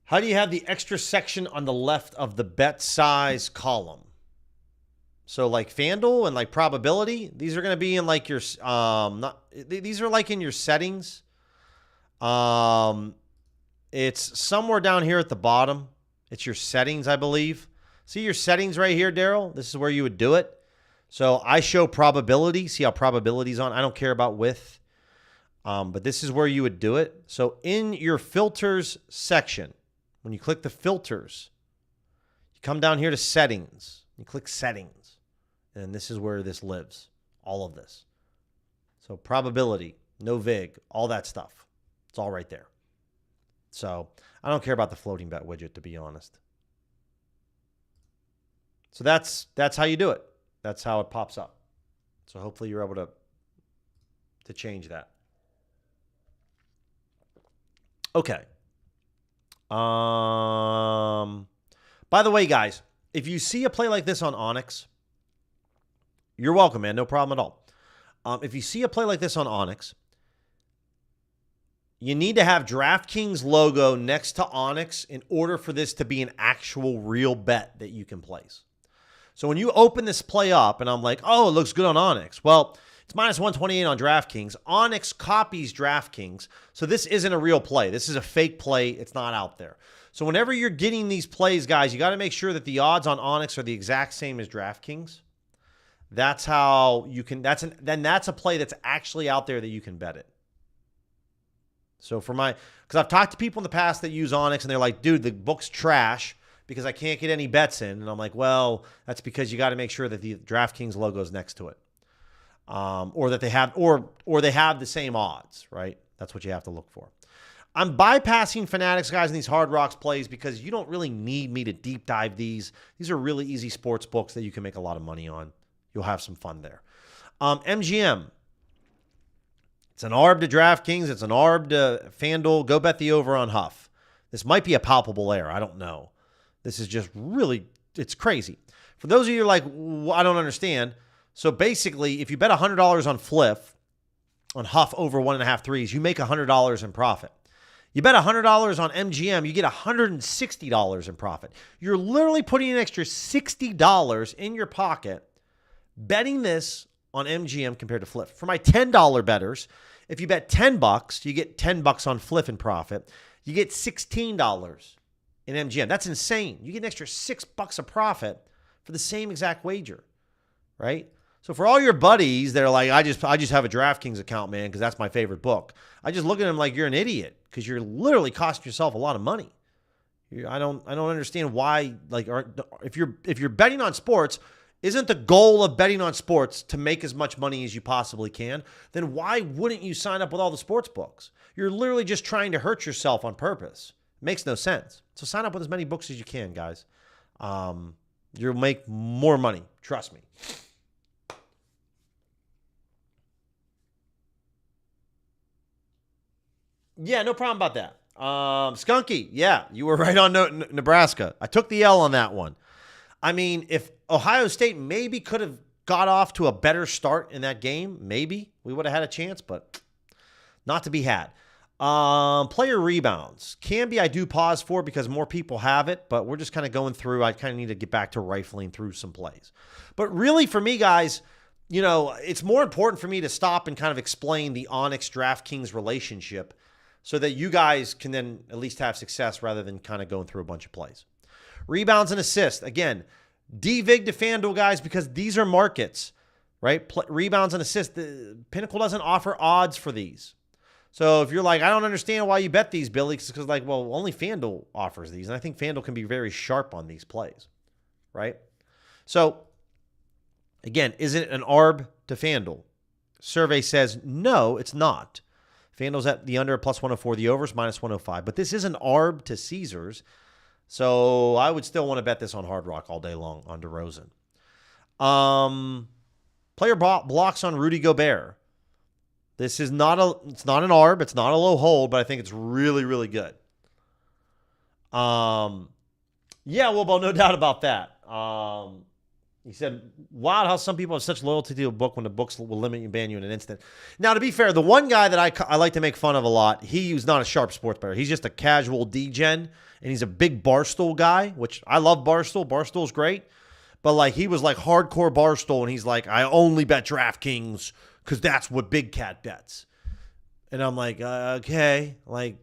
How do you have the extra section on the left of the bet size column? So FanDuel and probability, these are going to be in your these are in your settings. It's somewhere down here at the bottom. It's your settings, I believe. See your settings right here, Daryl? This is where you would do it. So I show probability. See how probability's on? I don't care about width. But this is where you would do it. So in your filters section, when you click the filters, you come down here to settings. You click settings. And this is where this lives. All of this. So probability, no vig, all that stuff. It's all right there. So I don't care about the floating bet widget, to be honest. So that's how you do it. That's how it pops up. So hopefully you're able to change that. Okay. By the way, guys, if you see a play like this on Onyx, you're welcome, man. No problem at all. If you see a play like this on Onyx, you need to have DraftKings logo next to Onyx in order for this to be an actual real bet that you can place. So when you open this play up and I'm like, oh, it looks good on Onyx. Well, it's minus 128 on DraftKings. Onyx copies DraftKings. So this isn't a real play. This is a fake play. It's not out there. So whenever you're getting these plays, guys, you got to make sure that the odds on Onyx are the exact same as DraftKings. That's how you can, that's a play that's actually out there that you can bet it. So because I've talked to people in the past that use Onyx and they're like, dude, the book's trash because I can't get any bets in. And I'm like, well, that's because you got to make sure that the DraftKings logo is next to it. Or that they have, or they have the same odds, right? That's what you have to look for. I'm bypassing Fanatics, guys, in these Hard Rocks plays because you don't really need me to deep dive these. These are really easy sports books that you can make a lot of money on. You'll have some fun there. MGM. It's an ARB to DraftKings. It's an ARB to FanDuel. Go bet the over on Huff. This might be a palpable error. I don't know. This is just really, it's crazy. For those of you who are like, well, I don't understand. So basically, if you bet $100 on Fliff, on Huff over 1.5 threes, you make $100 in profit. You bet $100 on MGM, you get $160 in profit. You're literally putting an extra $60 in your pocket betting this on MGM compared to Fliff. For my $10 bettors, if you bet $10, you get $10 on Fliff in profit. You get $16 in MGM. That's insane. You get an extra $6 of profit for the same exact wager, right? So for all your buddies that are like, I just have a DraftKings account, man, because that's my favorite book. I just look at them like you're an idiot because you're literally costing yourself a lot of money. I don't understand why. Like, if you're betting on sports, isn't the goal of betting on sports to make as much money as you possibly can? Then why wouldn't you sign up with all the sports books? You're literally just trying to hurt yourself on purpose. It makes no sense. So sign up with as many books as you can, guys. You'll make more money. Trust me. Yeah, no problem about that. Skunky, yeah, you were right on Nebraska. I took the L on that one. I mean, if Ohio State maybe could have got off to a better start in that game, maybe we would have had a chance, but not to be had. Player rebounds. Canby, I do pause for because more people have it, but we're just kind of going through. I kind of need to get back to rifling through some plays. But really, for me, guys, you know, it's more important for me to stop and kind of explain the Onyx DraftKings relationship so that you guys can then at least have success rather than kind of going through a bunch of plays. Rebounds and assists. Again, DVIG to FanDuel, guys, because these are markets, right? Rebounds and assists. The Pinnacle doesn't offer odds for these. So if you're like, I don't understand why you bet these, Billy, because like, well, only FanDuel offers these. And I think FanDuel can be very sharp on these plays, right? So again, is it an ARB to FanDuel? Survey says, no, it's not. FanDuel's at the under at plus 104, the overs minus 105. But this is an ARB to Caesars. So I would still want to bet this on Hard Rock all day long on DeRozan. Player blocks on Rudy Gobert. This is it's not an ARB. It's not a low hold, but I think it's really, really good. Yeah, Wilbo, no doubt about that. He said, wow, how some people have such loyalty to a book when the books will limit you and ban you in an instant. Now, to be fair, the one guy that I like to make fun of a lot, he's not a sharp sports bettor. He's just a casual D-gen, and he's a big Barstool guy, which I love Barstool. Barstool's great. But like he was like hardcore Barstool, and he's like, I only bet DraftKings because that's what Big Cat bets. And I'm like, okay. Like,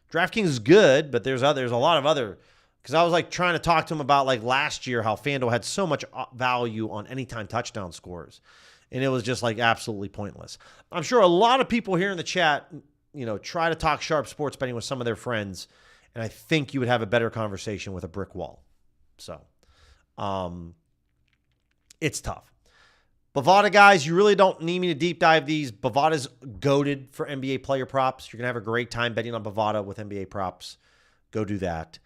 DraftKings is good, but there's a lot of other... Because I was like trying to talk to him about like last year how FanDuel had so much value on anytime touchdown scores. And it was just like absolutely pointless. I'm sure a lot of people here in the chat, you know, try to talk sharp sports betting with some of their friends. And I think you would have a better conversation with a brick wall. So it's tough. Bovada, guys, you really don't need me to deep dive these. Bovada's goated for NBA player props. You're going to have a great time betting on Bovada with NBA props. Go do that.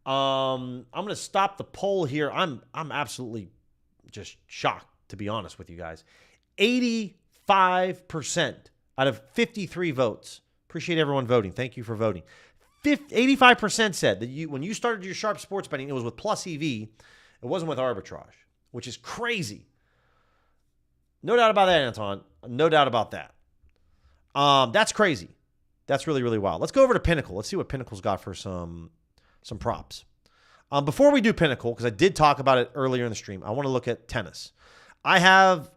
I'm going to stop the poll here. I'm absolutely just shocked, to be honest with you guys. 85% out of 53 votes. Appreciate everyone voting. Thank you for voting. 85% said that when you started your sharp sports betting, it was with plus EV. It wasn't with arbitrage, which is crazy. No doubt about that, Anton. No doubt about that. That's crazy. That's really, really wild. Let's go over to Pinnacle. Let's see what Pinnacle's got for some props. Before we do Pinnacle, because I did talk about it earlier in the stream, I want to look at tennis. I have,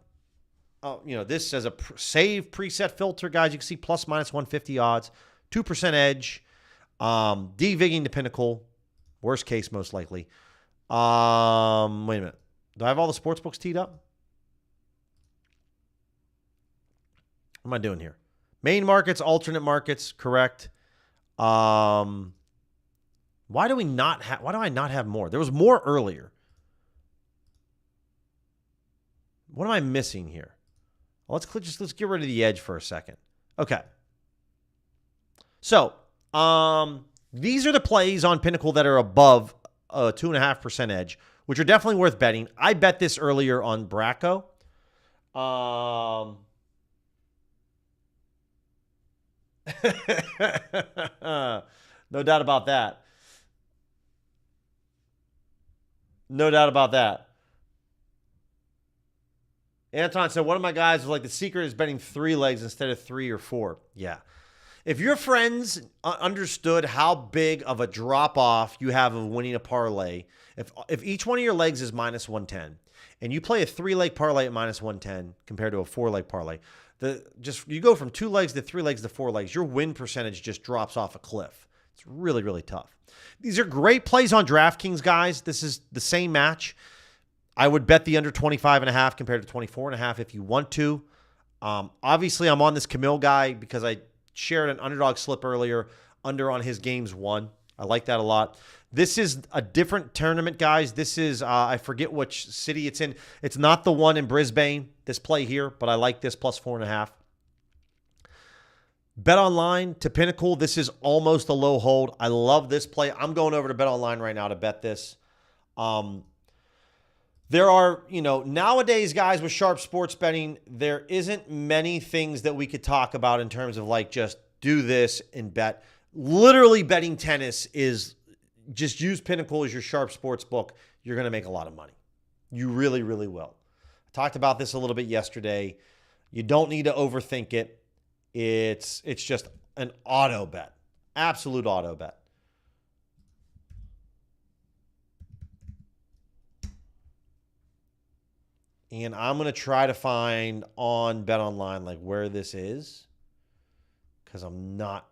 this as a save preset filter, guys. You can see plus minus 150 odds, 2% edge, DVigging to Pinnacle, worst case most likely. Wait a minute. Do I have all the sports books teed up? What am I doing here? Main markets, alternate markets, correct. Why do I not have more? There was more earlier. What am I missing here? Well, let's get rid of the edge for a second. Okay. So, these are the plays on Pinnacle that are above 2.5% edge, which are definitely worth betting. I bet this earlier on Bracco. No doubt about that. No doubt about that. Anton said, one of my guys was like, the secret is betting 3 legs instead of 3 or 4. Yeah. If your friends understood how big of a drop-off you have of winning a parlay, if each one of your legs is minus 110, and you play a 3-leg parlay at minus 110 compared to a 4-leg parlay, you go from 2 legs to 3 legs to 4 legs, your win percentage just drops off a cliff. It's really, really tough. These are great plays on DraftKings, guys. This is the same match. I would bet the under 25.5 compared to 24.5 if you want to. Obviously, I'm on this Camille guy because I shared an underdog slip earlier, under on his games won. I like that a lot. This is a different tournament, guys. This is, I forget which city it's in. It's not the one in Brisbane, this play here, but I like this plus 4.5. Bet Online to Pinnacle. This is almost a low hold. I love this play. I'm going over to Bet Online right now to bet this. There are, nowadays, guys, with sharp sports betting, there isn't many things that we could talk about in terms of like just do this and bet. Literally betting tennis is just use Pinnacle as your sharp sports book. You're going to make a lot of money. You really, really will. I talked about this a little bit yesterday. You don't need to overthink it. It's just an auto bet. Absolute auto bet. And I'm going to try to find on Bet Online like where this is because I'm not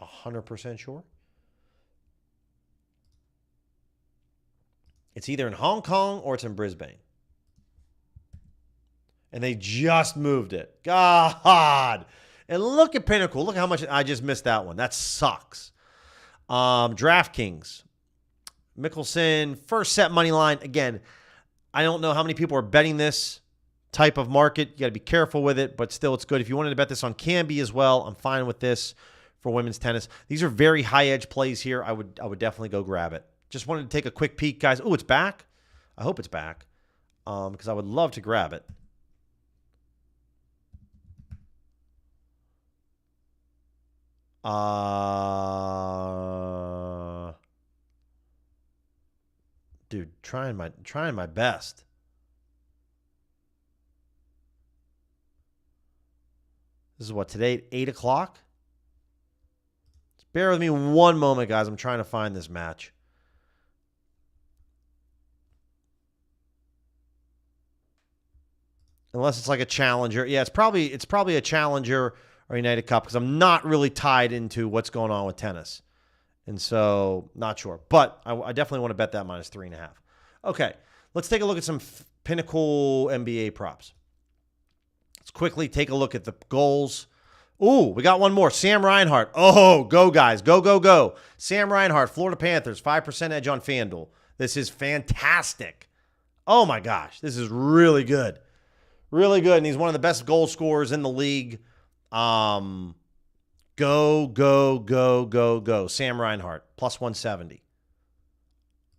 100% sure. It's either in Hong Kong or it's in Brisbane. And they just moved it. God. And look at Pinnacle. Look how much I just missed that one. That sucks. DraftKings. Mickelson, first set money line. Again, I don't know how many people are betting this type of market. You got to be careful with it, but still it's good. If you wanted to bet this on Canby as well, I'm fine with this for women's tennis. These are very high edge plays here. I would definitely go grab it. Just wanted to take a quick peek, guys. Oh, it's back. I hope it's back because I would love to grab it. Dude, trying my best. This is what, today at 8 o'clock? Just bear with me one moment, guys. I'm trying to find this match. Unless it's like a challenger. Yeah, it's probably a challenger or United Cup because I'm not really tied into what's going on with tennis. And so, not sure. But I definitely want to bet that minus 3.5. Okay, let's take a look at some Pinnacle NBA props. Let's quickly take a look at the goals. Ooh, we got one more. Sam Reinhart. Oh, go, guys. Go, go, go. Sam Reinhart, Florida Panthers, 5% edge on FanDuel. This is fantastic. Oh, my gosh. This is really good. Really good. And he's one of the best goal scorers in the league. Go, go, go, go, go. Sam Reinhart, plus 170.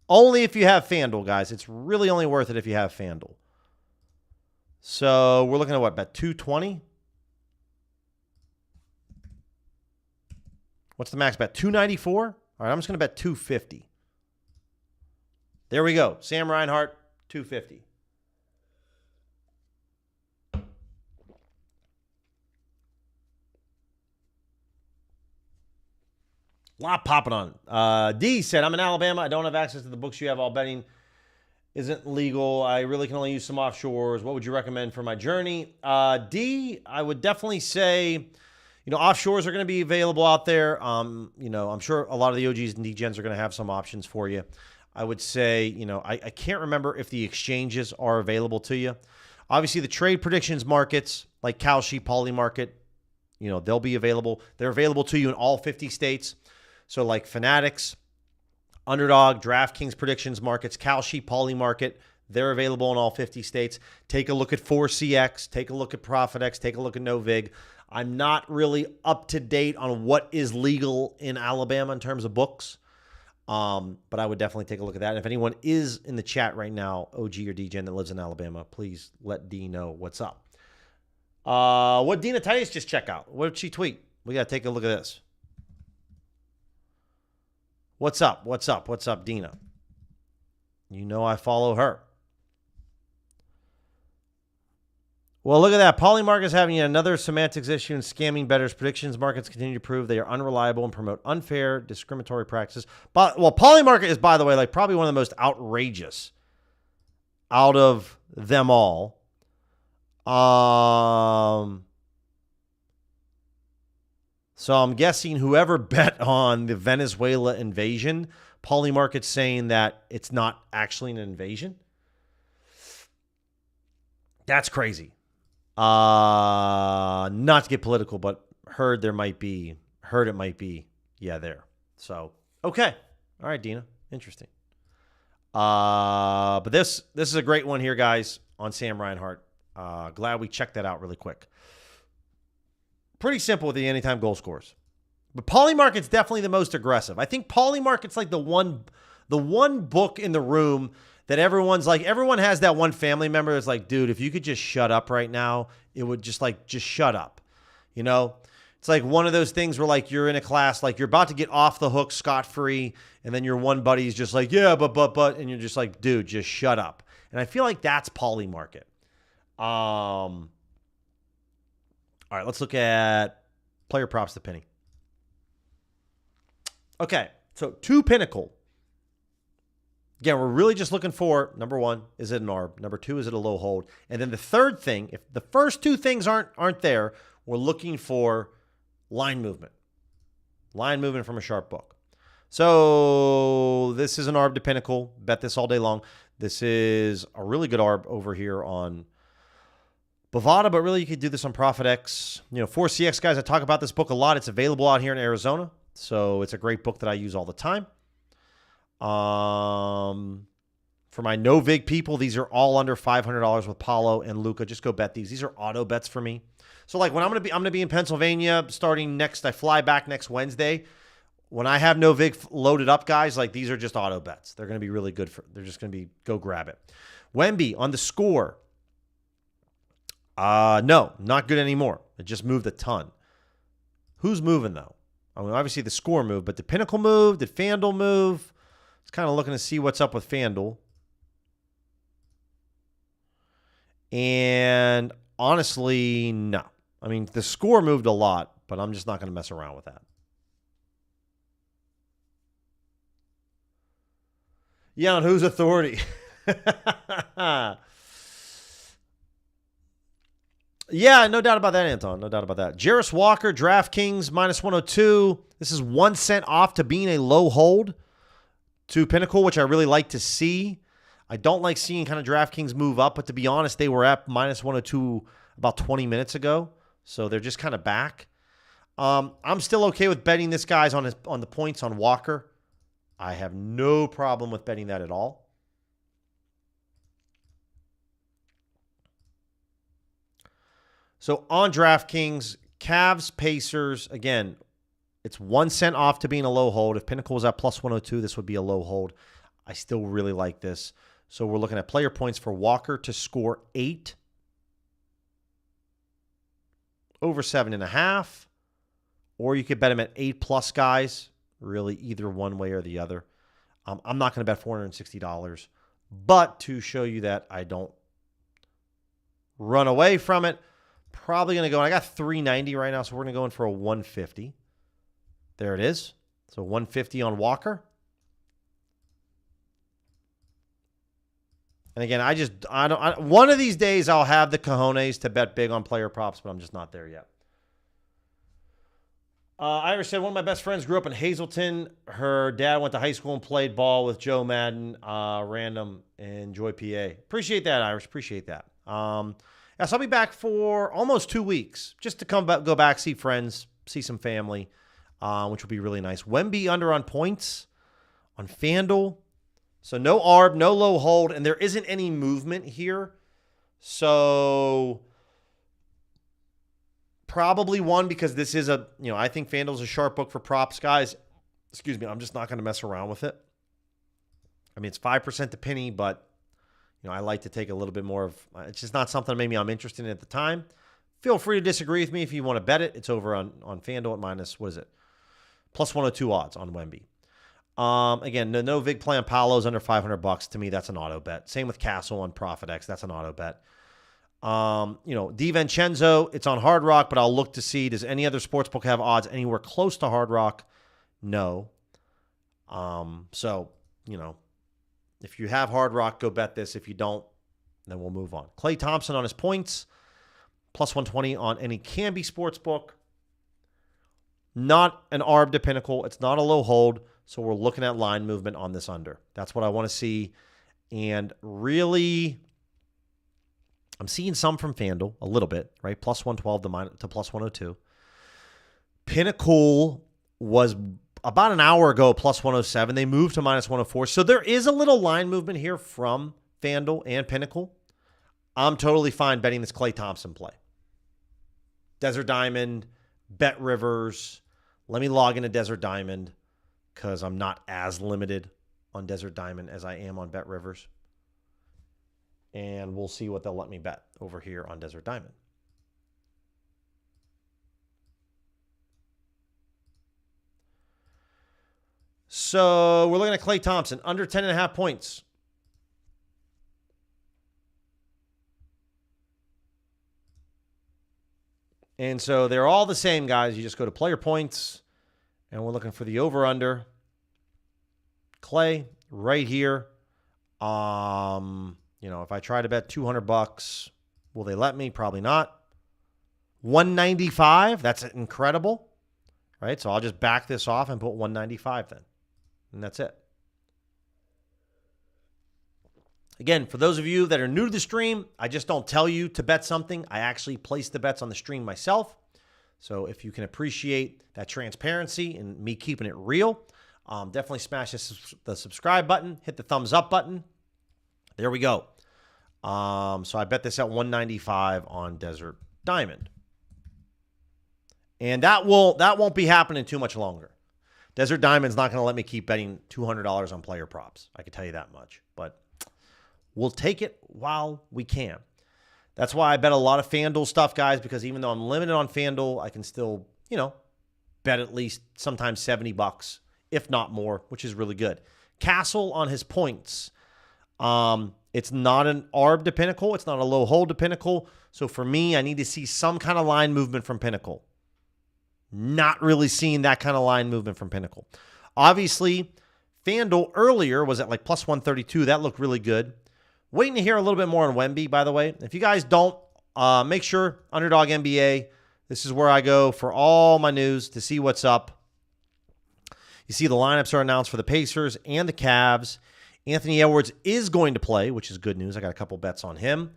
Only if you have FanDuel, guys. It's really only worth it if you have FanDuel. So we're looking at what, bet 220? What's the max bet? 294? All right, I'm just going to bet 250. There we go. Sam Reinhart, 250. A lot popping on. D said, I'm in Alabama. I don't have access to the books you have. All betting isn't legal. I really can only use some offshores. What would you recommend for my journey? D, I would definitely say, offshores are going to be available out there. I'm sure a lot of the OGs and DGens are going to have some options for you. I would say, I can't remember if the exchanges are available to you. Obviously, the trade predictions markets like Kalshi, Poly Market, they'll be available. They're available to you in all 50 states. So like Fanatics, Underdog, DraftKings predictions markets, Kalshi, Poly Market, they're available in all 50 states. Take a look at 4CX, take a look at ProfitX, take a look at Novig. I'm not really up to date on what is legal in Alabama in terms of books. But I would definitely take a look at that. And if anyone is in the chat right now, OG or DGen that lives in Alabama, please let D know what's up. What Dina Titus just check out? What did she tweet? We got to take a look at this. What's up? What's up? What's up, Dina? You know I follow her. Well, look at that. Polymarket is having another semantics issue in scamming bettors. Predictions markets continue to prove they are unreliable and promote unfair, discriminatory practices. But, well, Polymarket is, by the way, like probably one of the most outrageous out of them all. So I'm guessing whoever bet on the Venezuela invasion, Polymarket's saying that it's not actually an invasion. That's crazy. Not to get political, but heard it might be, yeah, there. So, okay. All right, Dina. Interesting. But this is a great one here, guys, on Sam Reinhart. Glad we checked that out really quick. Pretty simple with the anytime goal scores. But Polymarket's definitely the most aggressive. I think Polymarket's like the one book in the room that everyone's like, everyone has that one family member that's like, dude, if you could just shut up right now, it would just shut up. You know, it's like one of those things where like you're in a class, like you're about to get off the hook scot-free, and then your one buddy's just like, yeah, but, and you're just like, dude, just shut up. And I feel like that's Polymarket. All right, let's look at player props to penny. Okay, so to Pinnacle. Again, we're really just looking for, number one, is it an ARB? Number two, is it a low hold? And then the third thing, if the first two things aren't there, we're looking for line movement. Line movement from a sharp book. So this is an ARB to Pinnacle. Bet this all day long. This is a really good ARB over here on Bovada, but really you could do this on ProfitX. You know, 4CX guys, I talk about this book a lot. It's available out here in Arizona. So it's a great book that I use all the time. For my no vig people, these are all under $500 with Paulo and Luca. Just go bet these. These are auto bets for me. So like when I'm gonna be in Pennsylvania starting next. I fly back next Wednesday. When I have no vig loaded up, guys, like these are just auto bets. They're gonna be really good they're just gonna be go grab it. Wemby on the score. No, not good anymore. It just moved a ton. Who's moving though? I mean, obviously the score moved, but did Pinnacle move? Did FanDuel move? It's kind of looking to see what's up with FanDuel. And honestly, no. I mean, the score moved a lot, but I'm just not going to mess around with that. Yeah, on whose authority? Yeah, no doubt about that, Anton. No doubt about that. Jarris Walker, DraftKings, -102. This is 1 cent off to being a low hold to Pinnacle, which I really like to see. I don't like seeing kind of DraftKings move up, but to be honest, they were at -102 about 20 minutes ago, so they're just kind of back. I'm still okay with betting this guy's on the points on Walker. I have no problem with betting that at all. So on DraftKings, Cavs, Pacers, again, it's 1 cent off to being a low hold. If Pinnacle was at +102, this would be a low hold. I still really like this. So we're looking at player points for Walker to score 8. Over 7.5. Or you could bet him at 8+, guys. Really, either one way or the other. I'm not going to bet $460. But to show you that I don't run away from it, probably going to go, and I got $390 right now, so we're going to go in for a $150. There it is. So $150 on Walker. And again, one of these days I'll have the cojones to bet big on player props, but I'm just not there yet. Irish said, one of my best friends grew up in Hazleton. Her dad went to high school and played ball with Joe Madden, random, in Joy, PA. Appreciate that, Irish. Appreciate that. So I'll be back for almost 2 weeks just to go back, see friends, see some family, which will be really nice. Wemby under on points on FanDuel. So no ARB, no low hold, and there isn't any movement here. So probably one, because this is I think FanDuel's a sharp book for props, guys. Excuse me. I'm just not going to mess around with it. I mean, it's 5% to penny, but I like to take a little bit more of. It's just not something maybe I'm interested in at the time. Feel free to disagree with me if you want to bet it. It's over on FanDuel at minus, what is it? Plus 102 odds on Wemby. Again, no vig play on Paolo's under $500. To me, that's an auto bet. Same with Castle on ProfitX. That's an auto bet. DiVincenzo, it's on Hard Rock, but I'll look to see, does any other sportsbook have odds anywhere close to Hard Rock? No. So, if you have Hard Rock, go bet this. If you don't, then we'll move on. Klay Thompson on his points, plus 120 on any Canby sportsbook. Not an arb to Pinnacle. It's not a low hold, so we're looking at line movement on this under. That's what I want to see. And really, I'm seeing some from FanDuel, a little bit, right? Plus 112 to plus 102. Pinnacle was about an hour ago, plus 107. They moved to minus 104. So there is a little line movement here from FanDuel and Pinnacle. I'm totally fine betting this Klay Thompson play. Desert Diamond, Bet Rivers. Let me log into Desert Diamond because I'm not as limited on Desert Diamond as I am on Bet Rivers. And we'll see what they'll let me bet over here on Desert Diamond. So we're looking at Klay Thompson, under 10.5 points. And so they're all the same, guys. You just go to player points, and we're looking for the over-under. Klay, right here. If I try to bet $200, will they let me? Probably not. 195, that's incredible. Right? So I'll just back this off and put 195 then. And that's it. Again, for those of you that are new to the stream, I just don't tell you to bet something. I actually place the bets on the stream myself. So if you can appreciate that transparency and me keeping it real, definitely smash the subscribe button, hit the thumbs up button. There we go. So I bet this at 195 on Desert Diamond. And that won't be happening too much longer. Desert Diamond's not going to let me keep betting $200 on player props. I can tell you that much. But we'll take it while we can. That's why I bet a lot of FanDuel stuff, guys, because even though I'm limited on FanDuel, I can still, bet at least sometimes $70, if not more, which is really good. Castle on his points. It's not an arb to Pinnacle. It's not a low hold to Pinnacle. So for me, I need to see some kind of line movement from Pinnacle. Not really seeing that kind of line movement from Pinnacle. Obviously, FanDuel earlier was at like plus 132. That looked really good. Waiting to hear a little bit more on Wemby, by the way. If you guys don't, make sure Underdog NBA. This is where I go for all my news to see what's up. You see the lineups are announced for the Pacers and the Cavs. Anthony Edwards is going to play, which is good news. I got a couple bets on him.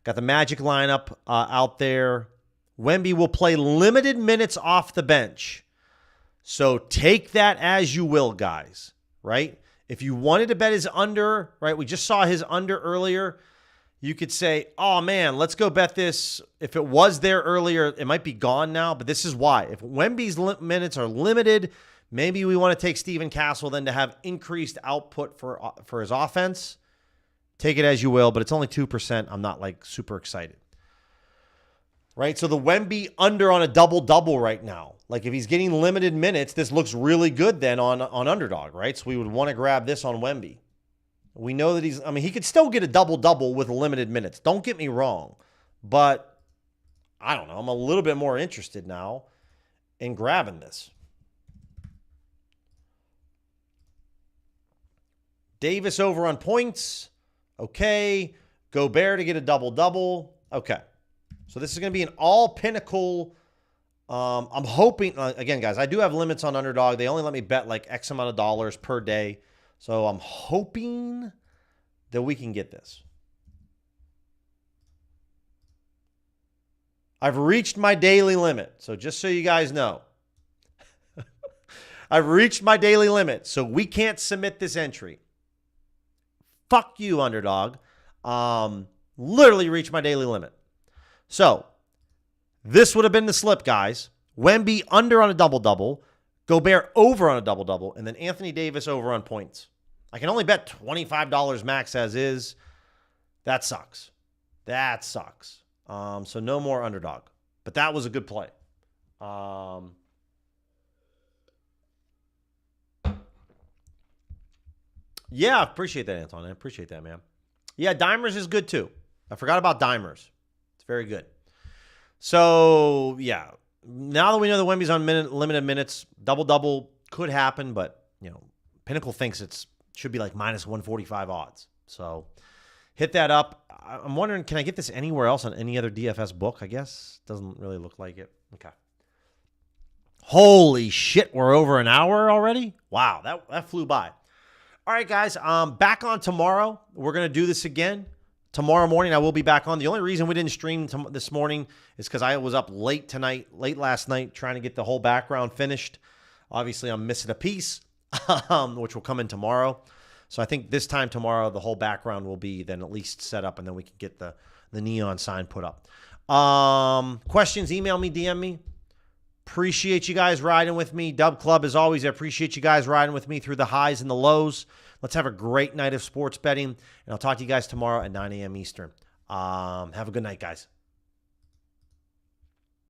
Got the Magic lineup out there. Wemby will play limited minutes off the bench. So take that as you will, guys, right? If you wanted to bet his under, right, we just saw his under earlier. You could say, oh, man, let's go bet this. If it was there earlier, it might be gone now, but this is why. If Wemby's minutes are limited, maybe we want to take Steven Castle then to have increased output for his offense. Take it as you will, but it's only 2%. I'm not like super excited. Right? So the Wemby under on a double-double right now. Like if he's getting limited minutes, this looks really good then on Underdog, right? So we would want to grab this on Wemby. We know that he could still get a double-double with limited minutes. Don't get me wrong. But I don't know. I'm a little bit more interested now in grabbing this. Davis over on points. Okay. Gobert to get a double-double. Okay. So this is going to be an all Pinnacle. I'm hoping, again, guys, I do have limits on Underdog. They only let me bet like X amount of dollars per day. So I'm hoping that we can get this. I've reached my daily limit. So just so you guys know, I've reached my daily limit. So we can't submit this entry. Fuck you, Underdog. Literally reached my daily limit. So this would have been the slip, guys. Wemby under on a double-double. Gobert over on a double-double, and then Anthony Davis over on points. I can only bet $25 max as is. That sucks. That sucks. So no more underdog. But that was a good play. Yeah, appreciate that, Anton. I appreciate that, man. Yeah, Dimers is good too. I forgot about Dimers. It's very good. So, yeah. Now that we know the Wemby's on limited minutes, double-double could happen, but, Pinnacle thinks it should be like minus 145 odds. So, hit that up. I'm wondering, can I get this anywhere else on any other DFS book, I guess? Doesn't really look like it. Okay. Holy shit, we're over an hour already? Wow, that flew by. All right, guys, back on tomorrow. We're going to do this again. Tomorrow morning, I will be back on. The only reason we didn't stream this morning is because I was up late last night, trying to get the whole background finished. Obviously, I'm missing a piece, which will come in tomorrow. So I think this time tomorrow, the whole background will be then at least set up, and then we can get the neon sign put up. Questions, email me, DM me. Appreciate you guys riding with me. Dub Club, as always, I appreciate you guys riding with me through the highs and the lows. Let's have a great night of sports betting, and I'll talk to you guys tomorrow at 9 a.m. Eastern. Have a good night, guys.